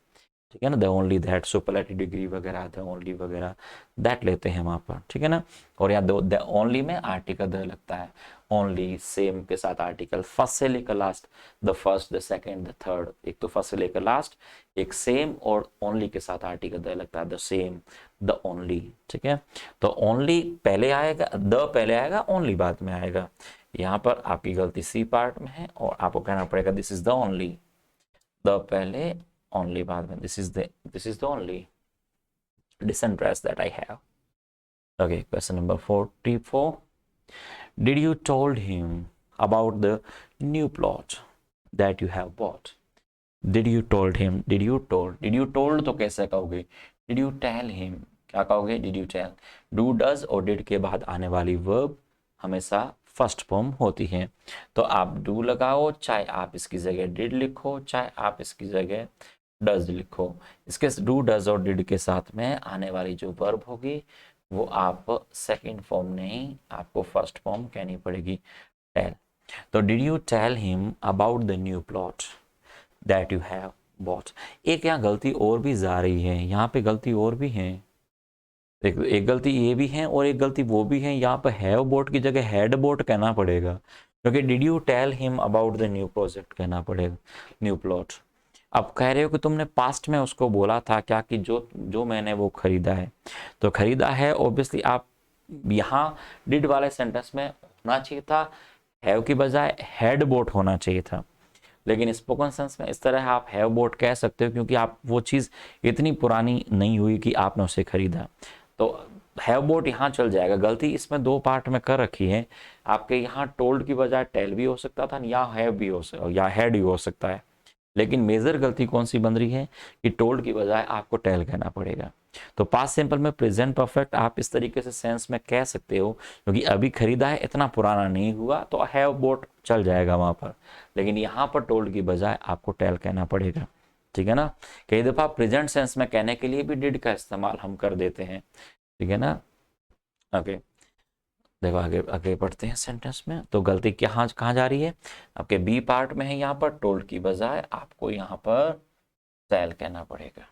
ठीक है ना, the only that, superlative degree वगैरह, द ओनली वगैरह दैट लेते हैं वहां पर, ठीक है ना। और यहाँ द ओनली में आर्टिकल द लगता है, ओनली सेम के साथ आर्टिकल, फर्स्ट से लेकर last, the first, the second, the third, एक तो फर्स्ट से लेकर लास्ट, एक सेम, और ओनली के साथ आर्टिकल द लगता है, द सेम, द ओनली, ठीक है। तो ओनली पहले आएगा, द पहले आएगा, ओनली बाद में आएगा। यहाँ पर आपकी गलती सी पार्ट में है, और आपको कहना पड़ेगा this is the only, the पहले ओनली बाद में, this is the only decent dress that I have. Okay, question number 44, did you told him about the new plot that you have bought? Did you told him, did you told तो कैसे कहोगे, did you tell him, क्या कहोगे, did you tell। do does और did के बाद आने वाली verb हमेशा फर्स्ट फॉर्म होती है, तो आप डू लगाओ, चाहे आप इसकी जगह डिड लिखो, चाहे आप इसकी जगह डज लिखो। इसके डू डज और डिड के साथ में आने वाली जो वर्ब होगी वो आप सेकंड फॉर्म नहीं, आपको फर्स्ट फॉर्म कहनी पड़ेगी, टेल। तो did you tell him about the new plot that you have bought. एक यहाँ गलती और भी जा रही है, यहाँ पे गलती और भी है, एक गलती ये भी है और एक गलती वो भी है। यहाँ पर हैव बोट की जगह हैड बोट कहना पड़ेगा, क्योंकि did you tell him about the new project कहना पड़ेगा, न्यू प्लॉट। अब कह रहे हो कि तुमने पास्ट में उसको बोला था क्या कि जो मैंने वो खरीदा है, तो खरीदा है ऑब्वियसली आप यहाँ डिड वाले सेंटेंस में होना चाहिए था, हैव की बजाय हैड बोट होना चाहिए था। लेकिन स्पोकन सेंस में इस तरह आप हैव बोट कह सकते हो, क्योंकि आप वो चीज़ इतनी पुरानी नहीं हुई कि आपने उसे खरीदा, तो हैव बोट यहाँ चल जाएगा। गलती इसमें दो पार्ट में कर रखी है, आपके यहाँ टोल्ड की बजाय टेल भी हो सकता था, या हैव भी हो सकता, या हैड भी हो सकता है। लेकिन मेजर गलती कौन सी बन रही है कि टोल्ड की बजाय आपको टेल कहना पड़ेगा। तो पास्ट सिंपल में प्रेजेंट परफेक्ट आप इस तरीके से सेंस में कह सकते हो, क्योंकि अभी खरीदा है, इतना पुराना नहीं हुआ, तो हैव बोट चल जाएगा वहां पर। लेकिन यहाँ पर टोल्ड की बजाय आपको टेल कहना पड़ेगा, ठीक है ना। कई दफा प्रेजेंट सेंस में कहने के लिए भी डिड का इस्तेमाल हम कर देते हैं, ठीक है ना। ओके, देखो आगे आगे बढ़ते हैं सेंटेंस में। तो गलती कहाँ कहाँ जा रही है, आपके बी पार्ट में है, यहाँ पर टोल्ड की बजाय आपको यहाँ पर टेल कहना पड़ेगा।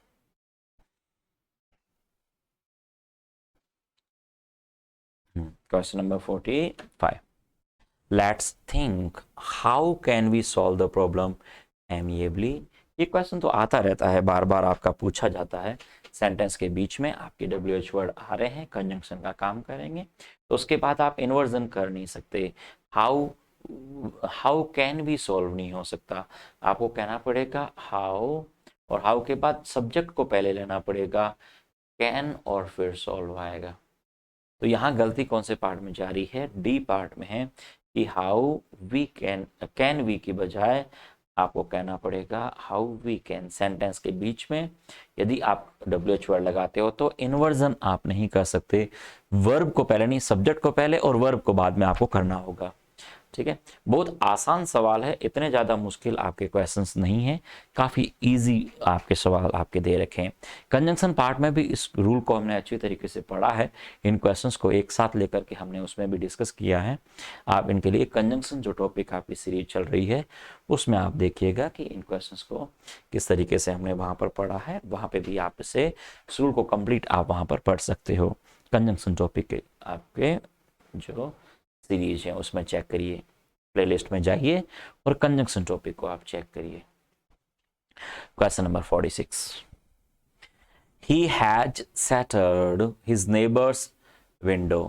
Question number 45, let's think how can we solve the problem amicably. ये क्वेश्चन तो आता रहता है, बार बार आपका पूछा जाता है। सेंटेंस के बीच में आपके WH वर्ड आ रहे हैं, कंजंक्शन का काम करेंगे, तो उसके बाद आप इन्वर्जन कर नहीं सकते। हाउ कैन बी सॉल्व नहीं हो सकता, आपको कहना पड़ेगा हाउ, और हाउ के बाद सब्जेक्ट को पहले लेना पड़ेगा, कैन और फिर सॉल्व आएगा। तो यहाँ गलती कौन से पार्ट में जारी है, डी पार्ट में है, कि हाउ वी कैन वी की बजाय आपको कहना पड़ेगा हाउ वी कैन, सेंटेंस के बीच में यदि आप WH वर्ड लगाते हो तो इन्वर्जन आप नहीं कर सकते, वर्ब को पहले नहीं, सब्जेक्ट को पहले और वर्ब को बाद में आपको करना होगा। ठीक है, बहुत आसान सवाल है, इतने ज़्यादा मुश्किल आपके क्वेश्चंस नहीं है, काफ़ी इजी आपके सवाल आपके दे रखे हैं। कंजंक्शन पार्ट में भी इस रूल को हमने अच्छी तरीके से पढ़ा है, इन क्वेश्चंस को एक साथ लेकर के हमने उसमें भी डिस्कस किया है। आप इनके लिए कंजंक्शन जो टॉपिक आपकी सीरीज चल रही है उसमें आप देखिएगा कि इन क्वेश्चंस को किस तरीके से हमने वहाँ पर पढ़ा है, वहाँ पर भी आप इसे इस रूल को कंप्लीट आप वहाँ पर पढ़ सकते हो। कंजंक्शन टॉपिक के आपके जो सीरीज है उसमें चेक करिए, प्लेलिस्ट में जाइए और कंजंक्शन टॉपिक को आप चेक करिए। Question number 46, he had shattered his neighbor's window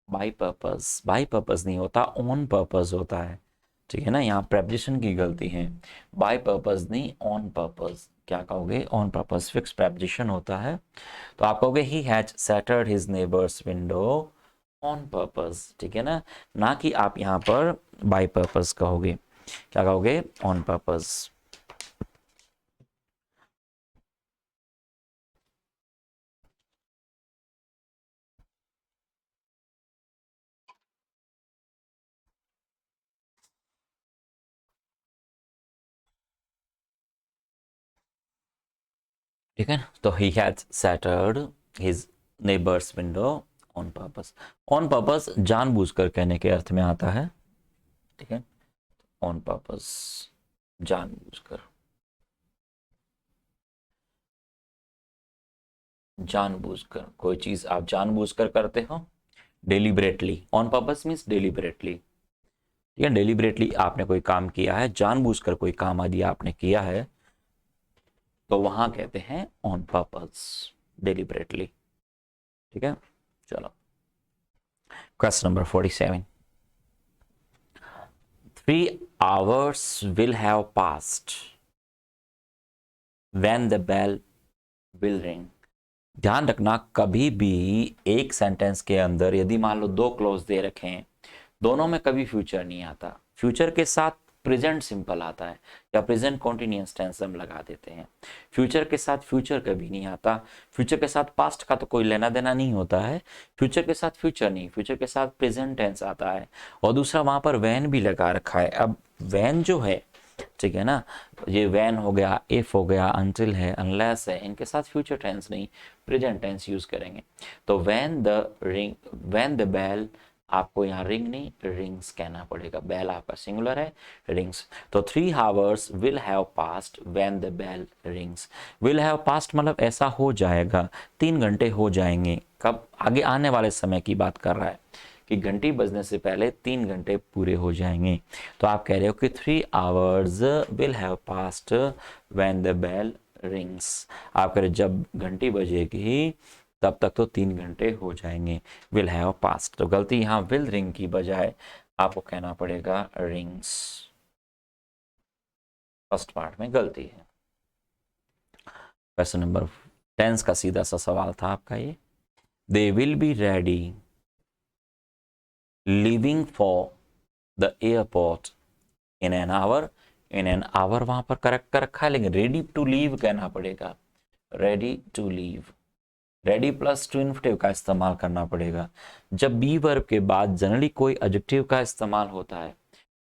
by purpose, by purpose नहीं होता, on purpose होता है। ठीक है ना, यहाँ preposition की गलती है, by purpose नहीं on purpose। क्या कहोगे, on purpose फिक्स preposition होता है, तो आप कहोगे he had shattered his neighbor's window on purpose. ठीक है ना कि आप यहाँ पर बाय पर्पस कहोगे। क्या कहोगे, ऑन पर्पस। ठीक है, तो he had shattered his neighbours window on purpose. On purpose जानबूझकर कहने के अर्थ में आता है। ठीक है, ऑन पर्पस जानबूझकर, जानबूझकर कोई चीज आप जानबूझकर करते हो, deliberately. On purpose means deliberately. ठीक है, डेलिबरेटली आपने कोई काम किया है, जानबूझकर कोई काम यदि आपने किया है तो वहां कहते हैं ऑन पर्पस, डेलिबरेटली। ठीक है, चलो question number 47, 3 hours will have passed when the bell will ring। ध्यान रखना, कभी भी एक सेंटेंस के अंदर यदि मान लो 2 क्लोज दे रखे हैं, दोनों में कभी फ्यूचर नहीं आता, फ्यूचर के साथ प्रेजेंट सिंपल आता है या प्रेजेंट कॉन्टिन्यूअस टेंस हम लगा देते हैं। फ्यूचर के साथ फ्यूचर कभी नहीं आता, फ्यूचर के साथ पास्ट का तो कोई लेना देना नहीं होता है, फ्यूचर के साथ फ्यूचर नहीं, फ्यूचर के साथ प्रेजेंट टेंस आता है। और दूसरा वहां पर वैन भी लगा रखा है। अब वैन जो है, ठीक है ना, ये वैन हो गया, इफ हो गया, अनटिल है, अनलेस है, इनके साथ फ्यूचर टेंस नहीं प्रेजेंट टेंस यूज करेंगे। तो when the ring, when the bell, आपको यहाँ रिंग नहीं रिंग्स कहना पड़ेगा, बेल आपका सिंगुलर है, रिंग्स। तो 3 hours will have passed when the bell rings. Will have passed मतलब ऐसा हो जाएगा, 3 घंटे हो जाएंगे। कब, आगे आने वाले समय की बात कर रहा है कि घंटी बजने से पहले 3 घंटे पूरे हो जाएंगे। तो आप कह रहे हो कि 3 hours will have passed when the bell rings. आप कह रहे जब घंटी बजेगी तब तक तो 3 घंटे हो जाएंगे, विल हैव पास्ड। तो गलती यहाँ विल रिंग की बजाय आपको कहना पड़ेगा रिंग्स, फर्स्ट पार्ट में गलती है। क्वेश्चन नंबर 10 का सीधा सा सवाल था आपका ये, दे will be ready leaving for the airport in an our. In an our वहां पर करेक्ट कर रखा है, लेकिन रेडी टू लीव कहना पड़ेगा, ready to leave. Ready plus to infinitive का इस्तेमाल करना पड़ेगा। जब बी वर्ब के बाद जनरली कोई एडजेक्टिव का इस्तेमाल होता है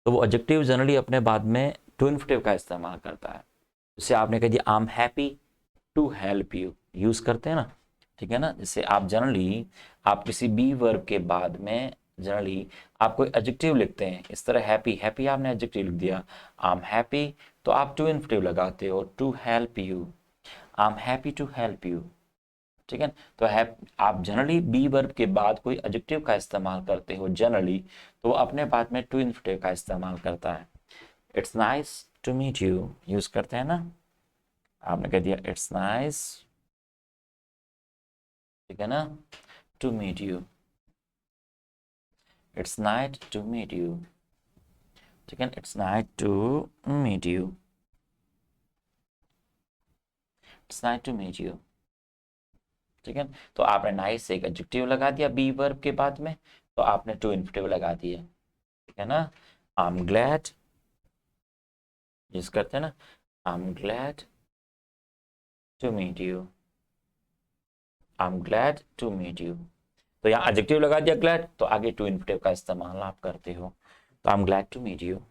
तो वो एडजेक्टिव जनरली अपने बाद में टू इन्फिनेटिव का इस्तेमाल करता है। जैसे आपने कह दिया I am happy to help you, use करते हैं ना। ठीक है ना, जैसे आप जनरली आप किसी बी वर्ब के बाद में जनरली आप कोई एडजेक्टिव लिखते हैं, इस तरह हैप्पी, हैप्पी आपने एडजेक्टिव लिख दिया, आई एम हैप्पी, तो आप टू इन्फिनेटिव लगाते हो, to help you, I am happy to help you. ठीक है, तो आप जनरली बी वर्ब के बाद कोई एडजेक्टिव का इस्तेमाल करते हो जनरली, तो वो अपने बाद में टू इन्फिनेटिव का इस्तेमाल करता है। It's nice to meet you use करते हैं ना, आपने कह दिया इट्स नाइस, ठीक है ना, to meet you, it's night to meet you. ठीक है, it's night to meet you, it's night to meet you. ठीक है, तो आपने नाइस से एक एडजेक्टिव लगा दिया बी वर्ब के बाद में, तो आपने टू इन्फिनेटिव लगा दिया। ठीक है ना, आई एम ग्लैड, यूज करते हैं ना, I am glad to meet you, I am glad to meet you. तो यहाँ एडजेक्टिव लगा दिया ग्लैड, तो आगे टू इन्फिनेटिव का इस्तेमाल आप करते हो, तो I am glad to meet you.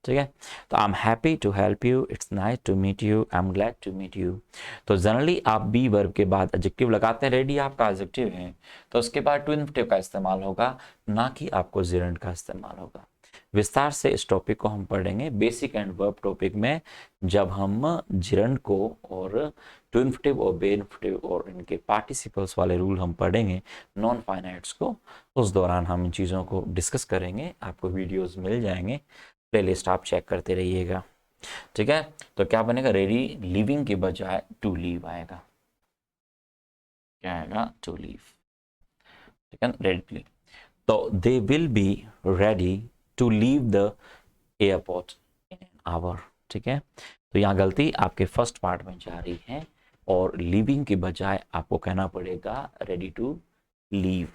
ठीक है, तो I am happy to help you, it's nice to meet you, I am glad to meet you. तो जनरली आप बी वर्ब के बाद एडजेक्टिव लगाते हैं, रेडी आपका एडजेक्टिव है, तो उसके बाद टू इन्फिनेटिव का इस्तेमाल होगा, ना कि आपको जिरंड का इस्तेमाल होगा। विस्तार से इस टॉपिक को हम पढ़ेंगे बेसिक एंड वर्ब टॉपिक में, जब हम जिरंड को और टू इन्फिनेटिव और बे इन्फिनेटिव और इनके पार्टिसिपल्स वाले रूल हम पढ़ेंगे नॉन फाइनाइट्स को, उस दौरान हम इन चीज़ों को डिस्कस करेंगे। आपको वीडियोस मिल जाएंगे, प्लेलिस्ट आप चेक करते रहिएगा। ठीक है, तो क्या बनेगा, रेडी लिविंग के बजाय टू लीव आएगा, क्या आएगा, टू लीव। ठीक है, रेडी, तो they will be ready to leave the airport in an hour. ठीक है, तो यहाँ गलती आपके फर्स्ट पार्ट में जा रही है, और लिविंग के बजाय आपको कहना पड़ेगा रेडी टू लीव।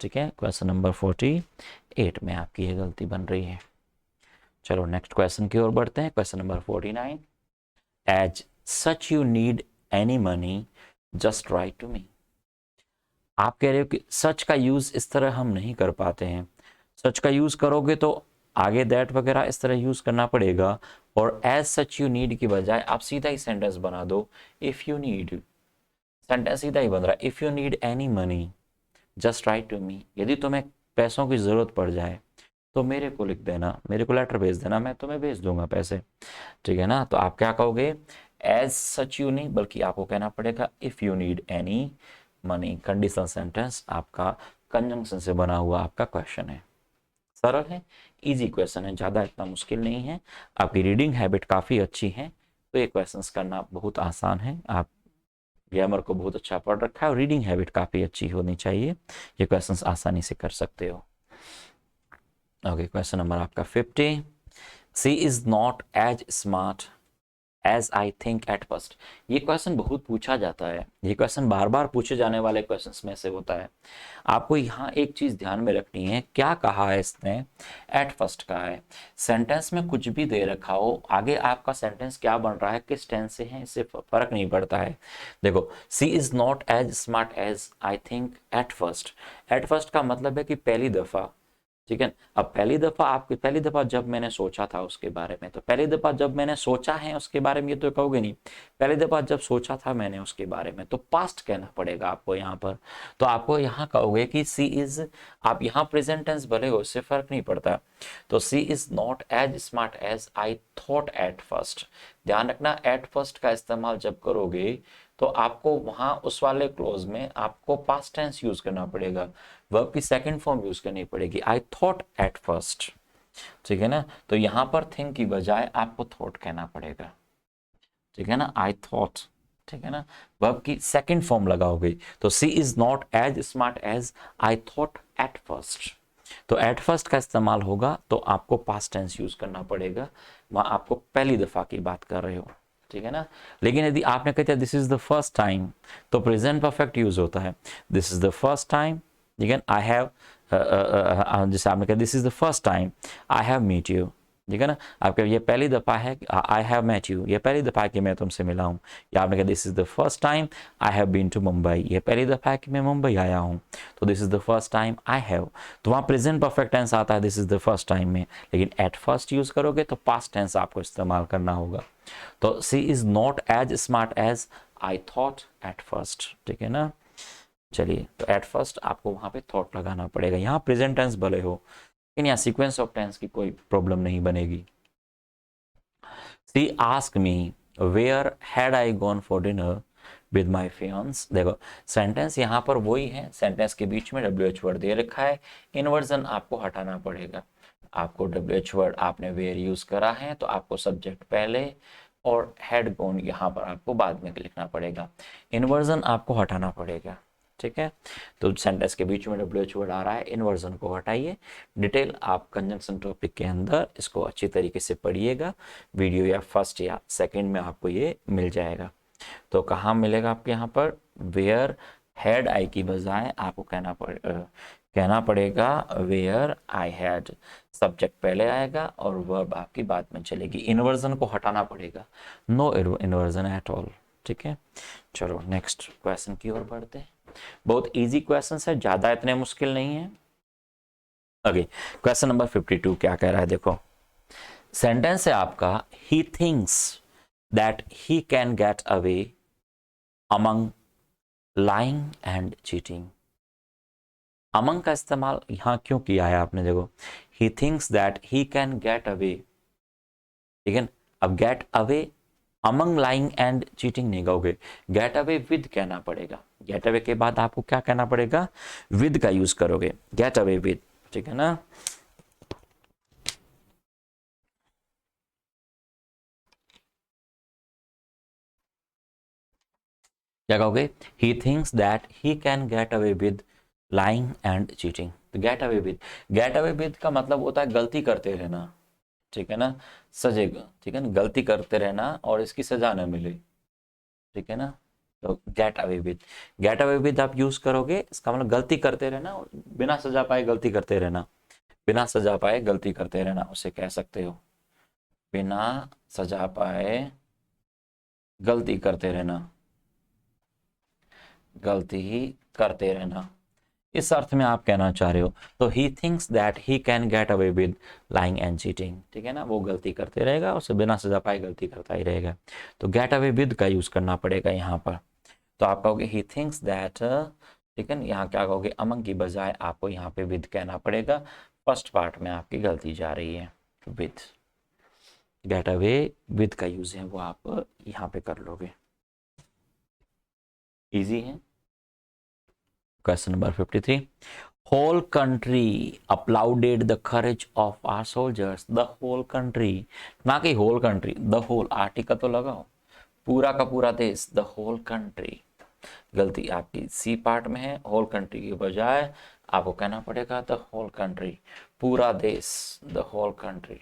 ठीक है, क्वेश्चन नंबर 48 में आपकी ये गलती बन रही है। चलो नेक्स्ट क्वेश्चन की ओर बढ़ते हैं, question number 49, as such you need any money just write to me. आप कह रहे हो कि सच का यूज इस तरह हम नहीं कर पाते हैं, सच का यूज करोगे तो आगे दैट वगैरह इस तरह यूज करना पड़ेगा, और एज सच यू नीड की बजाय आप सीधा ही सेंटेंस बना दो, इफ यू नीड, सेंटेंस सीधा ही बन रहा है, if you need any money just write to me, यदि तुम्हें पैसों की जरूरत पड़ जाए तो मेरे को लिख देना, मेरे को लेटर भेज देना, मैं तुम्हें भेज दूंगा पैसे। ठीक है ना, तो आप क्या कहोगे, एज सच यू नहीं, बल्कि आपको कहना पड़ेगा if you need any money. Conditional sentence आपका कंजंक्शन से बना हुआ आपका क्वेश्चन है, सरल है, इजी क्वेश्चन है, ज़्यादा इतना मुश्किल नहीं है। आपकी रीडिंग हैबिट काफ़ी अच्छी है, तो ये क्वेश्चंस करना बहुत आसान है। आप ग्रामर को बहुत अच्छा पढ़ रखा है और रीडिंग हैबिट काफ़ी अच्छी होनी चाहिए, ये क्वेश्चंस आसानी से कर सकते हो। ओके, क्वेश्चन नंबर आपका 50, she is not as smart as I think at first. ये क्वेश्चन बहुत पूछा जाता है, ये क्वेश्चन बार बार पूछे जाने वाले क्वेश्चंस में से होता है। आपको यहाँ एक चीज ध्यान में रखनी है, क्या कहा है इसने, एट फर्स्ट कहा है। सेंटेंस में कुछ भी दे रखा हो, आगे आपका सेंटेंस क्या बन रहा है, किस टेंस से है, इससे फर्क नहीं पड़ता है। देखो, she is not as smart as I think at first, at first का मतलब है कि पहली दफा। ठीक है, अब पहली दफा जब मैंने सोचा था उसके बारे में, तो पहली दफा जब मैंने सोचा है उसके बारे में, ये तो कहोगे नहीं, पहली दफा जब सोचा था मैंने उसके बारे में, तो पास्ट कहना पड़ेगा आपको यहाँ पर। तो आपको यहाँ कहोगे कि सी इज, आप यहाँ प्रेजेंट टेंस भले हो, इससे फर्क नहीं पड़ता, तो she is not as smart as I thought at first. ध्यान रखना, एट फर्स्ट का इस्तेमाल जब करोगे तो आपको वहां उस वाले क्लोज में आपको पास्ट टेंस यूज करना पड़ेगा, वर्ब की सेकंड फॉर्म यूज करनी पड़ेगी, आई थॉट एट फर्स्ट। ठीक है ना, तो यहां पर थिंक की बजाय आपको थॉट कहना पड़ेगा। ठीक है ना, आई थॉट। ठीक है ना, वर्ब की सेकंड फॉर्म लगाओगे, तो she is not as smart as I thought at first, तो एट फर्स्ट का इस्तेमाल होगा, तो आपको पास्ट टेंस यूज करना पड़ेगा, वहां आपको पहली दफा की बात कर रहे हो। ठीक है ना, लेकिन यदि आपने कहते हैं this is the first time, तो प्रेजेंट परफेक्ट यूज होता है, this is the first time. ठीक है, आई हैव, जैसे आपने कहा this is the first time I have meet you. ठीक है ना, आपके ये पहली दफा है, आई हैव मेट यू, ये पहली दफा है कि मैं तुमसे मिला हूँ। या आपने कहा this is the first time I have been to Mumbai, ये पहली दफा है कि मैं मुंबई आया हूँ, तो this is the first time I have, तो वहाँ प्रेजेंट परफेक्ट टेंस आता है this is the first time में, लेकिन एट फर्स्ट यूज करोगे तो पास्ट टेंस आपको इस्तेमाल करना होगा। तो she is not as smart as I thought at first. ठीक है ना, चलिए, तो एट फर्स्ट आपको वहां पे थॉट लगाना पड़ेगा, यहाँ प्रेजेंट टेंस भले हो, लेकिन यहाँ सीक्वेंस ऑफ टेंस की कोई प्रॉब्लम नहीं बनेगी। She asked me where had I gone for dinner with my fiance. देखो, सेंटेंस यहाँ पर वही है, सेंटेंस के बीच में WH वर्ड दे रखा है, इन्वर्जन आपको हटाना पड़ेगा। आपको WH वर्ड आपने वेयर यूज करा है, तो आपको सब्जेक्ट पहले और हेड गॉन यहाँ पर आपको बाद में लिखना पड़ेगा, इन्वर्जन आपको हटाना पड़ेगा। ठीक है, तो सेंटेंस के बीच में WH वर्ड आ रहा है, इन्वर्जन को हटाइए। डिटेल आप कंजंक्शन टॉपिक के अंदर इसको अच्छी तरीके से पढ़िएगा, वीडियो या फर्स्ट या सेकंड में आपको ये मिल जाएगा। तो कहाँ मिलेगा आपके यहाँ पर, वेयर हैड आई की बजाय आपको कहना कहना पड़ेगा वेयर आई हैड, सब्जेक्ट पहले आएगा और वर्ब आपकी बाद में चलेगी। इन्वर्जन को हटाना पड़ेगा, नो इन्वर्जन एट ऑल। ठीक है, चलो नेक्स्ट क्वेश्चन की ओर बढ़ते हैं। बहुत इजी क्वेश्चन है, ज्यादा इतने मुश्किल नहीं है। ओके, क्वेश्चन नंबर 52 क्या कह रहा है, देखो सेंटेंस है आपका, he thinks that he can get away among lying and cheating. Among का इस्तेमाल यहां क्यों किया है आपने, देखो he thinks that he can get away, ठीक है। अब get away, among lying and cheating नहीं कहोगे, गेट अवे विद कहना पड़ेगा। गेट अवे के बाद आपको क्या कहना पड़ेगा, विद का यूज करोगे, गेट अवे विद, ठीक है ना। क्या कहोगे, he thinks that he can get away with lying and cheating. तो गेट अवे विद का मतलब होता है गलती करते रहना, ठीक है ना, सजेगा, ठीक है ना, गलती करते रहना और इसकी सजा न मिले, ठीक है ना। तो गेट अवे विद आप यूज करोगे, इसका मतलब गलती करते रहना और बिना सजा पाए गलती करते रहना, बिना सजा पाए गलती करते रहना, उसे कह सकते हो बिना सजा पाए गलती करते रहना, गलती ही करते रहना, इस अर्थ में आप कहना चाह रहे हो। तो he thinks that he can get away with lying and cheating, ठीक है ना, वो गलती करते रहेगा, उसे बिना सजा पाए गलती करता ही रहेगा। तो गेट अवे विद का यूज करना पड़ेगा यहाँ पर। तो आप कहोगे ही थिंक्स दैट, ठीक है, यहाँ क्या कहोगे, अमंग की बजाय आपको यहाँ पे विद कहना पड़ेगा। फर्स्ट पार्ट में आपकी गलती जा रही है, विद, गेट अवे विद का यूज है वो आप यहाँ पे कर लोगे। इजी है। Question number 53, whole country applauded the courage of our soldiers। the whole country, ना कि whole country, the whole article तो लगाओ, पूरा का पूरा देश, the whole country। गलती आपकी सी पार्ट में है, whole country की बजाय आपको कहना पड़ेगा the whole country, पूरा देश, the whole country,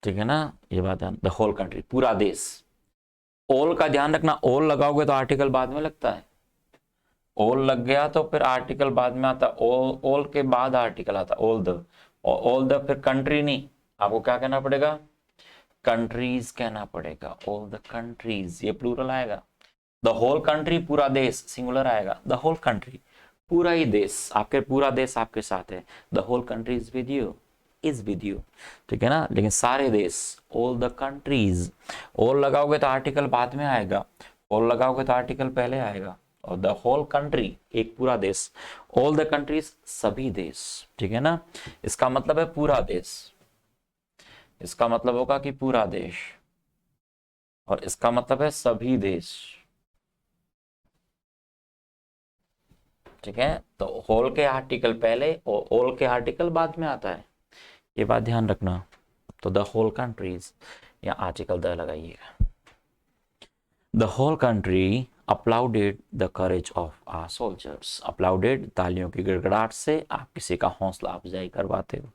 ठीक है ना, ये बात है, the whole country, पूरा देश। ऑल का ध्यान रखना, ऑल लगाओगे तो आर्टिकल बाद में लगता है, ऑल लग गया तो फिर आर्टिकल बाद में आता, ऑल के बाद आर्टिकल आता, ऑल द, और ऑल द फिर कंट्री नहीं, आपको क्या कहना पड़ेगा, कंट्रीज कहना पड़ेगा, ऑल द कंट्रीज, ये प्लूरल आएगा। द होल कंट्री, पूरा देश, सिंगुलर आएगा, द होल कंट्री, पूरा ही देश, आपके पूरा देश आपके साथ है, the whole country is with you, is with you, ठीक है ना। लेकिन सारे देश, ऑल द कंट्रीज, ऑल लगाओगे तो आर्टिकल बाद में आएगा, ऑल लगाओगे तो आर्टिकल पहले आएगा, और द होल कंट्री एक पूरा देश, ऑल द कंट्रीज सभी देश, ठीक है ना। इसका मतलब है पूरा देश, इसका मतलब होगा कि पूरा देश, और इसका मतलब है सभी देश, ठीक है। तो होल के आर्टिकल पहले और ऑल के आर्टिकल बाद में आता है, ये बात ध्यान रखना। तो द होल कंट्रीज, या आर्टिकल द लगाइएगा। The whole country applauded the courage of our soldiers. Applauded, तालियों की गिड़गिड़ाहट से आप किसी का हौसला अफजाई करवाते हो।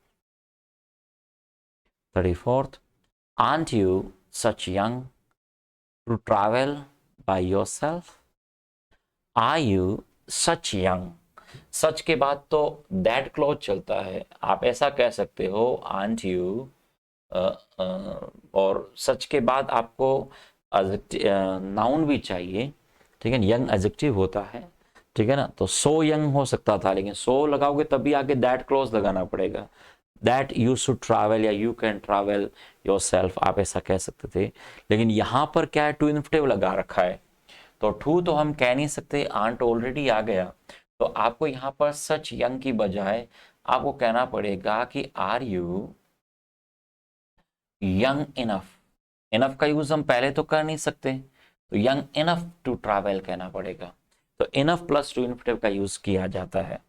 34th, aren't you such young to travel by yourself? Are you such young? सच के बाद तो दैट क्लॉज चलता है, आप ऐसा कह सकते हो आंट यू, और सच के बाद आपको नाउन भी चाहिए, ठीक है, यंग एडजेक्टिव होता है, ठीक है ना। तो सो यंग हो सकता था, लेकिन सो लगाओगे तभी आगे दैट क्लॉज लगाना पड़ेगा, दैट यू शुड ट्रैवल या यू कैन ट्रैवल योरसेल्फ, आप ऐसा कह सकते थे। लेकिन यहाँ पर क्या है, टू इन्फिनेटिव लगा रखा है, तो टू तो हम कह नहीं सकते, आंट ऑलरेडी आ गया, तो आपको यहाँ पर सच यंग की बजाय आपको कहना पड़ेगा कि are you young enough. Enough का यूज हम पहले तो कर नहीं सकते, तो यंग इनफ टू ट्रैवल कहना पड़ेगा। तो इनफ प्लस टू इन्फिनेटिव का यूज किया जाता है।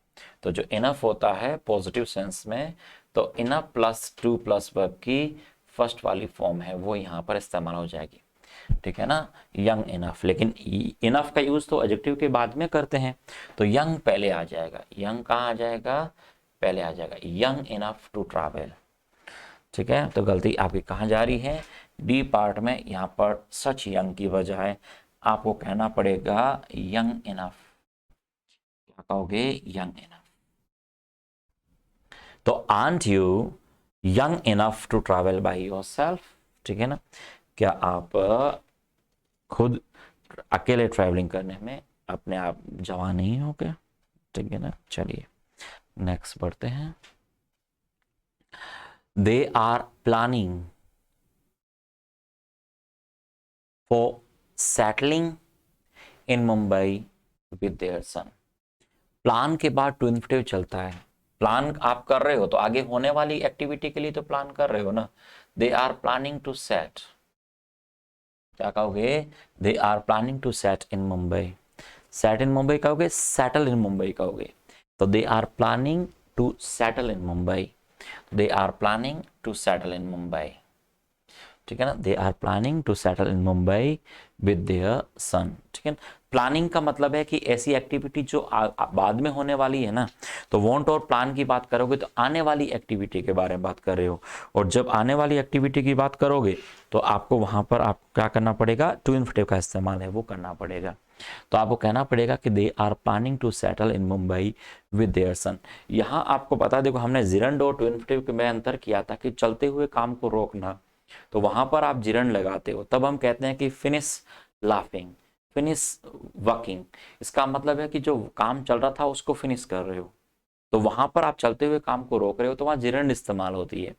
तो जो इनफ होता है पॉजिटिव सेंस में, तो enough plus two plus verb की फर्स्ट वाली फॉर्म है वो यहाँ पर इस्तेमाल हो जाएगी, ठीक है ना, यंग इनफ। लेकिन इनफ का यूज तो एडजेक्टिव के बाद में करते हैं, तो यंग पहले आ जाएगा, यंग कहाँ आ जाएगा, पहले आ जाएगा, यंग इनफ टू ट्रैवल, ठीक है। तो गलती आपकी कहाँ जा रही है, डी पार्ट में, यहाँ पर सच यंग की बजाय आपको कहना पड़ेगा यंग इनफ। क्या कहोगे? Young enough. तो aren't you young enough to travel by yourself? ठीक है ना, क्या आप खुद अकेले ट्रैवलिंग करने में अपने आप जवान नहीं हो गया? ठीक है ना, चलिए नेक्स्ट बढ़ते हैं। They are planning for settling in Mumbai with their son. Plan के बाद टू इन्फिनेटिव चलता है। प्लान आप कर रहे हो तो आगे होने वाली एक्टिविटी के लिए तो प्लान कर रहे हो ना। They are planning to set, क्या कहोगे? They are planning to set in Mumbai. Set in Mumbai कहोगे, सेटल इन मुंबई कहोगे। तो they are planning to settle in Mumbai. They are planning to settle in Mumbai. ठीक है ना, they are planning to settle in Mumbai with their son. ठीक है, प्लानिंग का मतलब है कि ऐसी एक्टिविटी जो बाद में होने वाली है ना। तो वांट और प्लान की बात करोगे तो आने वाली एक्टिविटी के बारे में बात कर रहे हो, और जब आने वाली एक्टिविटी की बात करोगे तो आपको वहां पर आप क्या करना पड़ेगा? टू इन्फिनेटिव का इस्तेमाल है वो करना पड़ेगा। तो आपको कहना पड़ेगा कि they are planning to settle in Mumbai with their son. यहाँ आपको पता, देखो हमने जिरंड और टू इन्फिनेटिव में अंतर किया था कि चलते हुए काम को रोकना, तो वहां पर आप जिरंड लगाते हो, तब हम कहते हैं कि फिनिश लाफिंग, फिनिश वर्किंग। इसका मतलब है कि जो काम चल रहा था उसको फिनिश कर रहे हो, तो वहां पर आप चलते हुए काम को रोक रहे हो तो वहां जिरंड इस्तेमाल होती है।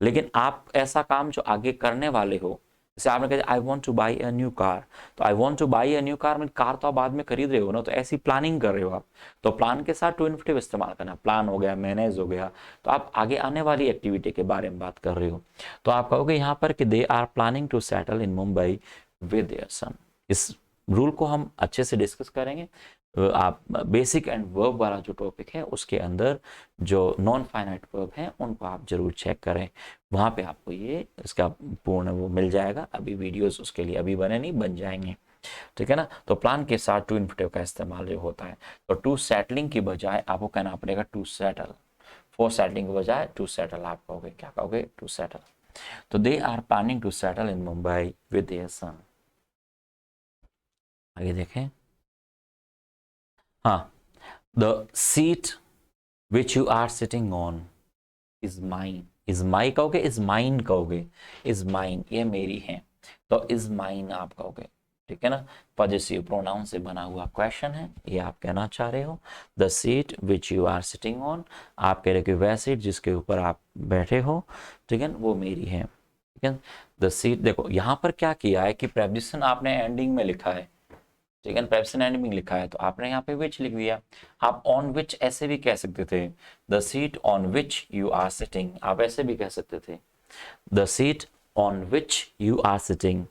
लेकिन आप ऐसा काम जो आगे करने वाले हो, जैसे आपने कहा I want to buy a new car, तो I want to buy a new car में कार तो आप बाद में खरीद रहे हो ना, तो ऐसी प्लानिंग कर रहे हो आप। तो प्लान के साथ टू इन्फिनेटिव इस्तेमाल करना, प्लान हो गया, मैनेज हो गया, तो आप आगे आने वाली एक्टिविटी के बारे में बात कर रहे हो। तो आप कहोगे यहाँ पर कि they are planning to settle in Mumbai with their son. इस रूल को हम अच्छे से डिस्कस करेंगे। आप बेसिक एंड वर्ब वाला जो टॉपिक है उसके अंदर जो नॉन फाइनाइट वर्ब हैं उनको आप जरूर चेक करें, वहाँ पे आपको ये इसका पूर्ण वो मिल जाएगा। अभी वीडियोस उसके लिए अभी बने नहीं, बन जाएंगे। ठीक है ना, तो प्लान के साथ टू इन्फिनेटिव का इस्तेमाल जो होता है, तो टू सेटलिंग की बजाय आपको कहना पड़ेगा टू सेटल। फॉर सेटलिंग की बजाय टू सेटल आप कहोगे, क्या कहोगे? To settle. तो they are planning to settle in Mumbai with their son. आगे देखें। हाँ, the seat which you are sitting on is mine. Is my कहोगे, इज माइन कहोगे, इज माइन, ये मेरी है, तो इज माइन आप कहोगे। ठीक है ना, पॉजेसिव प्रोनाउन से बना हुआ क्वेश्चन है, ये आप कहना चाह रहे हो। The seat which you are sitting on, आप कह रहे हो कि वह सीट जिसके ऊपर आप बैठे हो, ठीक है, वो मेरी है। ठीक है, द सीट, देखो यहाँ पर क्या किया है कि प्रेपोजिशन आपने एंडिंग में लिखा है। ठीक है, प्रेपोजिशन एंडिंग में लिखा है तो आपने यहाँ पे विच लिख दिया। आप ऑन विच ऐसे भी कह सकते थे, the seat on which you are sitting, आप ऐसे भी कह सकते थे the seat on which you are sitting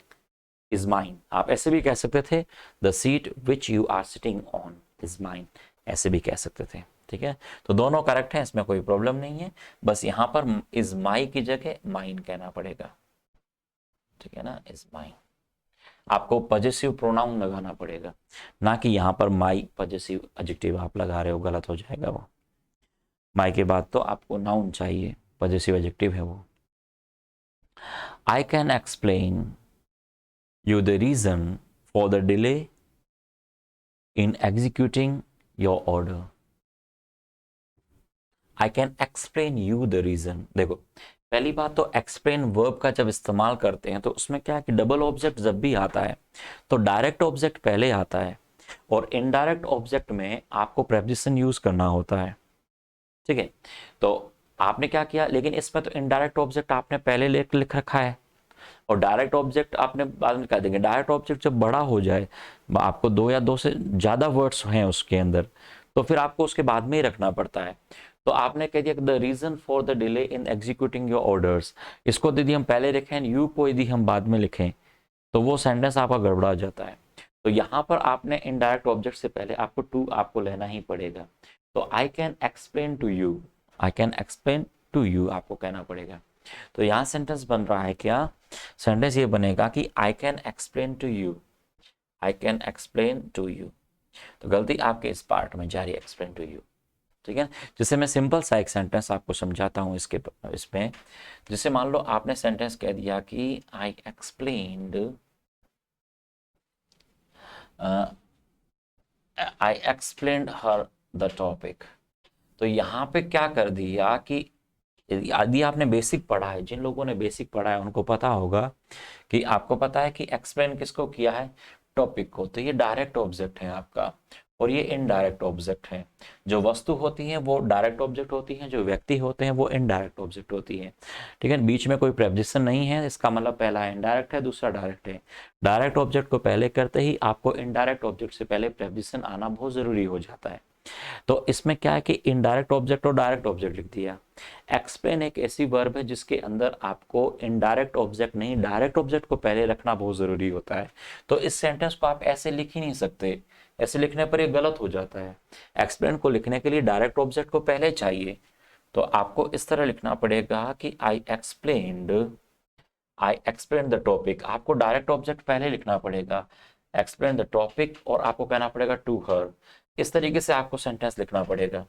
is mine, आप ऐसे भी कह सकते थे the seat which you are sitting on is mine, ऐसे भी कह सकते थे। ठीक है, तो दोनों करेक्ट हैं, इसमें कोई प्रॉब्लम नहीं है, बस यहाँ पर इज माई की जगह माइन कहना पड़ेगा। ठीक है ना, इज माइन, आपको पॉजेसिव प्रोनाउन लगाना पड़ेगा, ना कि यहां पर माई पॉजेसिव एडजेक्टिव आप लगा रहे हो, गलत हो जाएगा वो। माई के बाद तो आपको नाउन चाहिए, पॉजेसिव एडजेक्टिव है वो। I can explain you the reason for the delay in executing your order. I can explain you the reason, देखो पहली बात तो एक्सप्लेन वर्ब का जब इस्तेमाल करते हैं तो उसमें क्या है कि डबल ऑब्जेक्ट जब भी आता है तो डायरेक्ट ऑब्जेक्ट पहले आता है, और इनडायरेक्ट ऑब्जेक्ट में आपको प्रेपोजिशन यूज करना होता है। ठीक है, तो आपने क्या किया, लेकिन इसमें तो इनडायरेक्ट ऑब्जेक्ट आपने पहले लिख रखा है, और डायरेक्ट ऑब्जेक्ट आपने बाद में कह देंगे। डायरेक्ट ऑब्जेक्ट जब बड़ा हो जाए, आपको दो या दो से ज्यादा वर्ड्स हैं उसके अंदर, तो फिर आपको उसके बाद में ही रखना पड़ता है। तो आपने कह दिया the reason for the delay in executing your orders, इसको यदि हम पहले लिखें, यू को यदि हम बाद में लिखें, तो वो सेंटेंस आपका गड़बड़ा जाता है। तो यहाँ पर आपने इनडायरेक्ट ऑब्जेक्ट से पहले आपको टू आपको लेना ही पड़ेगा। तो I can explain to you, I can explain to you आपको कहना पड़ेगा। तो यहाँ सेंटेंस बन रहा है क्या? सेंटेंस ये बनेगा कि I can explain to you, I can explain to you. तो गलती आपके इस पार्ट में जा रही है, एक्सप्लेन टू यू। ठीक है, जैसे मैं सिंपल सा एक सेंटेंस आपको समझाता हूं इसके इसमें। जैसे मान लो आपने सेंटेंस कह दिया कि I explained I explained her the topic. तो यहाँ पे क्या कर दिया कि यदि आपने बेसिक पढ़ा है, जिन लोगों ने बेसिक पढ़ा है उनको पता होगा कि आपको पता है कि एक्सप्लेन किसको किया है, टॉपिक को। तो ये डायरेक्ट ऑब्जेक्ट है आपका और ये इनडायरेक्ट ऑब्जेक्ट है। जो वस्तु होती है वो डायरेक्ट ऑब्जेक्ट होती है, जो व्यक्ति होते हैं वो इनडायरेक्ट ऑब्जेक्ट होती है। ठीक है, बीच में कोई प्रेपोजिशन नहीं है, इसका मतलब पहला इनडायरेक्ट है, दूसरा डायरेक्ट है। डायरेक्ट ऑब्जेक्ट को पहले करते ही आपको इनडायरेक्ट ऑब्जेक्ट से पहले प्रेपोजिशन आना बहुत जरूरी हो जाता है। तो इसमें क्या है कि इनडायरेक्ट ऑब्जेक्ट और डायरेक्ट ऑब्जेक्ट लिख दिया। एक्सप्लेन एक ऐसी वर्ब है जिसके अंदर आपको इनडायरेक्ट ऑब्जेक्ट नहीं, डायरेक्ट ऑब्जेक्ट को पहले रखना बहुत जरूरी होता है। तो इस सेंटेंस को आप ऐसे लिख ही नहीं सकते, ऐसे लिखने पर ये गलत हो जाता है। एक्सप्लेन को लिखने के लिए डायरेक्ट ऑब्जेक्ट को पहले चाहिए, तो आपको इस तरह लिखना पड़ेगा कि आई एक्सप्लेन द टॉपिक। आपको डायरेक्ट ऑब्जेक्ट पहले लिखना पड़ेगा, एक्सप्लेन द टॉपिक, और आपको कहना पड़ेगा टू हर। इस तरीके से आपको सेंटेंस लिखना पड़ेगा।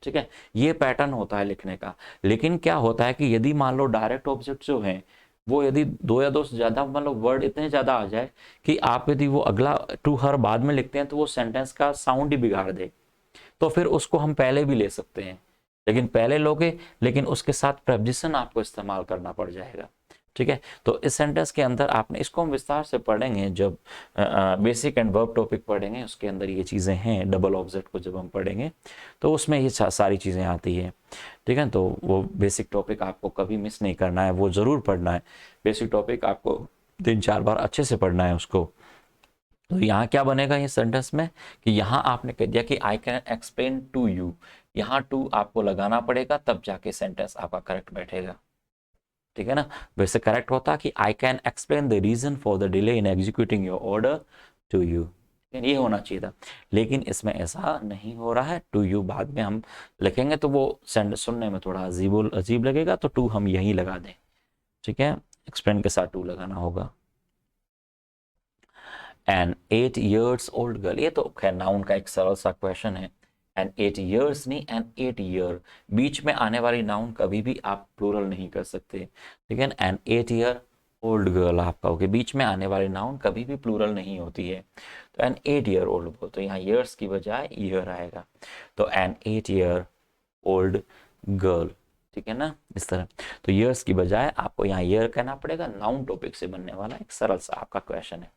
ठीक है, ये पैटर्न होता है लिखने का। लेकिन क्या होता है कि यदि मान लो डायरेक्ट ऑब्जेक्ट जो है वो यदि दो या दो से ज्यादा मतलब वर्ड इतने ज्यादा आ जाए कि आप यदि वो अगला टू हर बाद में लिखते हैं तो वो सेंटेंस का साउंड ही बिगाड़ दे, तो फिर उसको हम पहले भी ले सकते हैं। लेकिन पहले लोगे, लेकिन उसके साथ प्रेपोजिशन आपको इस्तेमाल करना पड़ जाएगा। ठीक है, तो इस सेंटेंस के अंदर आपने, इसको हम विस्तार से पढ़ेंगे जब बेसिक एंड वर्ब टॉपिक पढ़ेंगे, उसके अंदर ये चीज़ें हैं। डबल ऑब्जेक्ट को जब हम पढ़ेंगे तो उसमें ये सारी चीज़ें आती है। ठीक है, तो वो बेसिक टॉपिक आपको कभी मिस नहीं करना है, वो ज़रूर पढ़ना है। बेसिक टॉपिक आपको 3-4 बार अच्छे से पढ़ना है उसको। तो यहाँ क्या बनेगा ये सेंटेंस में कि यहाँ आपने कह दिया कि I can explain to you, यहाँ टू आपको लगाना पड़ेगा, तब जाके सेंटेंस आपका करेक्ट बैठेगा। ठीक है ना, वैसे करेक्ट होता कि I can explain the reason for the delay in executing your order to you, ये होना चाहिए था। लेकिन इसमें ऐसा नहीं हो रहा है, टू यू बाद में हम लिखेंगे तो वो सुनने में थोड़ा अजीब लगेगा, तो टू हम यहीं लगा दें। ठीक है, एक्सप्लेन के साथ टू लगाना होगा। एन 8 years ओल्ड गर्ल, ये तो खैर नाउन का एक सरल सा क्वेश्चन है। एन 8 years नहीं, एन 8 year, बीच में आने वाली नाउन कभी भी आप प्लूरल नहीं कर सकते। ठीक है, एन 8 year ओल्ड गर्ल आप कहोगे, बीच में आने वाली नाउन कभी भी प्लूरल नहीं होती है। तो एन 8 year ओल्ड बोल, तो यहाँ ईयर्स की बजाय ईयर आएगा। तो एन 8 year ओल्ड गर्ल, ठीक है ना, इस तरह। तो ईयर्स की बजाय आपको यहाँ ईयर कहना पड़ेगा, नाउन टॉपिक से बनने वाला एक सरल सा आपका क्वेश्चन है।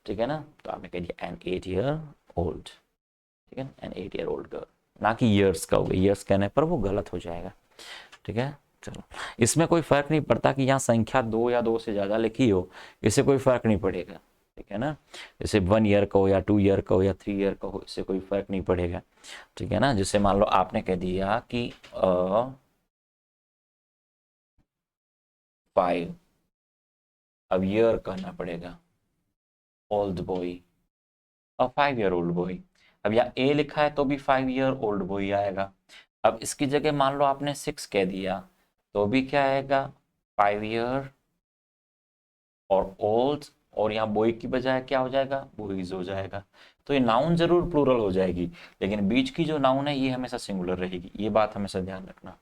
ठीक है ना, तो आपने कह दिया एन 8 year ओल्ड। ठीक है, एन 8 year ओल्ड गर्ल, ना कि ईयर्स कहोगे, ईयर्स कहने पर वो गलत हो जाएगा। ठीक है, चलो, इसमें कोई फर्क नहीं पड़ता कि यहाँ संख्या 2 या 2 से ज्यादा लिखी हो, इससे कोई फर्क नहीं पड़ेगा। ठीक है ना, जैसे 1 year कहो या 2 year कहो या 3 year कहो, इससे कोई फर्क नहीं पड़ेगा। ठीक है ना, जैसे मान लो आपने कह दिया कि 5, अब ईयर कहना पड़ेगा ओल्ड बॉय, और 5 year ओल्ड बॉय। अब यहाँ ए लिखा है तो भी 5 year ओल्ड बॉय आएगा। अब इसकी जगह मान लो आपने 6 कह दिया तो भी क्या आएगा, 5 year और ओल्ड, और यहाँ बॉय की बजाय क्या हो जाएगा, बॉयज हो जाएगा। तो ये नाउन जरूर प्लूरल हो जाएगी, लेकिन बीच की जो नाउन है ये हमेशा सिंगुलर रहेगी, ये बात हमेशा ध्यान रखना।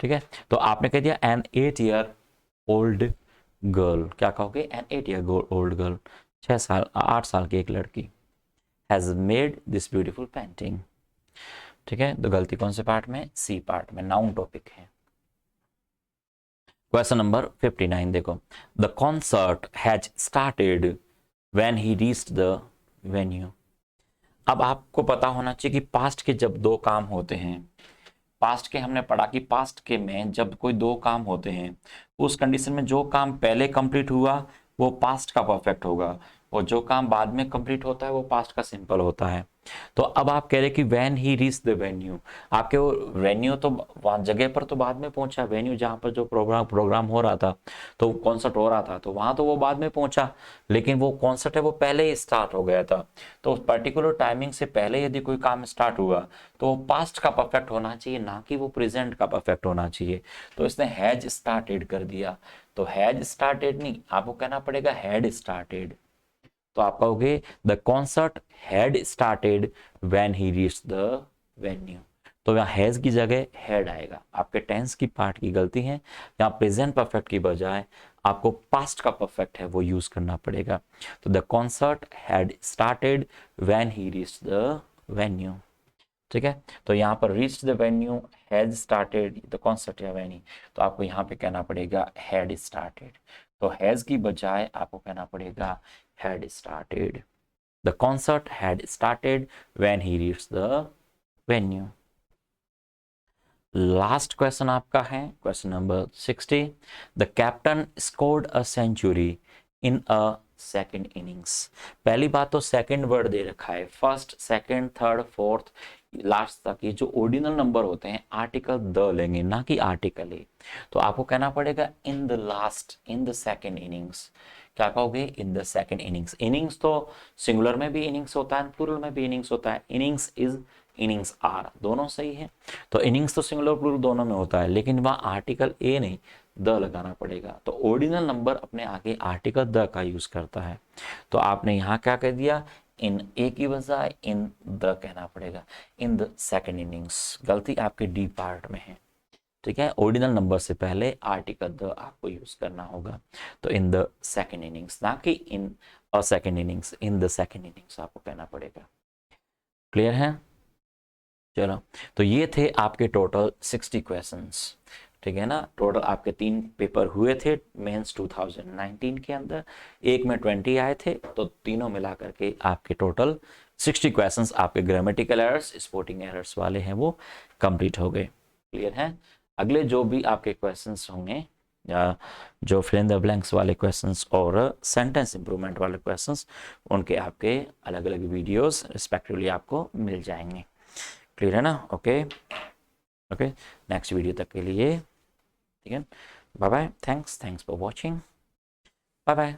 ठीक है, तो आपने कह दिया एन 8 year ओल्ड गर्ल, क्या कहोगे, एन 8 year ओल्ड गर्ल, 8 साल की एक लड़की, has made this beautiful painting. ठीक है, तो गलती कौन से पार्ट में, सी पार्ट में, नाउन टॉपिक है। क्वेश्चन नंबर 59 देखो, the concert has started when he reached the venue. अब आपको पता होना चाहिए कि पास्ट के जब दो काम होते हैं, पास्ट के हमने पढ़ा कि पास्ट के में जब कोई दो काम होते हैं, उस कंडीशन में जो काम पहले कंप्लीट हुआ वो पास्ट का परफेक्ट होगा, और जो काम बाद में कंप्लीट होता है वो पास्ट का सिंपल होता है। तो अब आप कह रहे कि when he reach the venue, आपके वो वेन्यू तो वहाँ जगह पर तो बाद में पहुंचा, वेन्यू जहाँ पर जो प्रोग्राम हो रहा था, तो कॉन्सर्ट हो रहा था, तो वहाँ तो वो बाद में पहुंचा, लेकिन वो कॉन्सर्ट है वो पहले ही स्टार्ट हो गया था। तो उस पर्टिकुलर टाइमिंग से पहले यदि कोई काम स्टार्ट हुआ तो वो पास्ट का परफेक्ट होना चाहिए, ना कि वो प्रेजेंट का परफेक्ट होना चाहिए। तो इसने हैज स्टार्टेड कर दिया, तो हैज स्टार्टेड नहीं, आपको कहना पड़ेगा हैड स्टार्टेड। तो आप कहोगे the concert had started when he reached the venue. तो यहाँ हैज की जगह हैड आएगा, आपके टेंस की पार्ट की गलती है, यहाँ प्रेजेंट परफेक्ट की बजाय आपको पास्ट का परफेक्ट है वो यूज करना पड़ेगा। तो the concert had started when he reached the venue. ठीक है, तो यहाँ पर reach the venue, has started, the concert या वेन्यू, तो आपको यहाँ पे कहना पड़ेगा हैड स्टार्टेड। तो हैज की बजाय आपको कहना पड़ेगा had started. The concert had started when he reach the venue. Last question आपका है question number 60। The captain scored a century in a second innings. पहली बात तो सेकेंड वर्ड दे रखा है, first, second, third, fourth, last तक ये जो ऑर्डिनल नंबर होते हैं आर्टिकल द लेंगे, ना कि आर्टिकल ए। तो आपको कहना पड़ेगा in the last, in the second innings. क्या कहोगे? इन द सेकेंड इनिंग्स। इनिंग्स तो सिंगुलर में भी इनिंग्स होता है, प्लूरल में भी इनिंग्स होता है। इनिंग्स इज, इनिंग्स आर, दोनों सही है। तो इनिंग्स तो सिंगुलर प्लूरल दोनों में होता है, लेकिन वहां आर्टिकल ए नहीं, द लगाना पड़ेगा। तो ऑर्डिनल नंबर अपने आगे आर्टिकल द का यूज करता है। तो आपने यहाँ क्या कह दिया? इन ए की बजाय इन द कहना पड़ेगा, इन द सेकेंड इनिंग्स। गलती आपके डी पार्ट में है। ठीक है, ऑर्डिनल नंबर से पहले आर्टिकल द आपको यूज करना होगा। तो इन द सेकेंड इनिंग्स, ना कि in a second innings, in the second innings आपको कहना पड़ेगा। क्लियर है? चलो, तो ये थे आपके टोटल 60 क्वेश्चंस। ठीक है ना, टोटल आपके 3 पेपर हुए थे मेंस 2019 के अंदर, एक में 20 आए थे, तो तीनों मिला करके आपके टोटल 60 क्वेश्चंस आपके ग्रामेटिकल एरर्स, स्पोर्टिंग एरर्स वाले हैं वो कंप्लीट हो गए। क्लियर है? अगले जो भी आपके क्वेश्चंस होंगे, या जो फिल इन द ब्लैंक्स वाले क्वेश्चंस और सेंटेंस इंप्रूवमेंट वाले क्वेश्चंस, उनके आपके अलग अलग वीडियोस रिस्पेक्टिवली आपको मिल जाएंगे। क्लियर है ना? ओके ओके, नेक्स्ट वीडियो तक के लिए ठीक है, bye bye, thanks for watching, bye bye.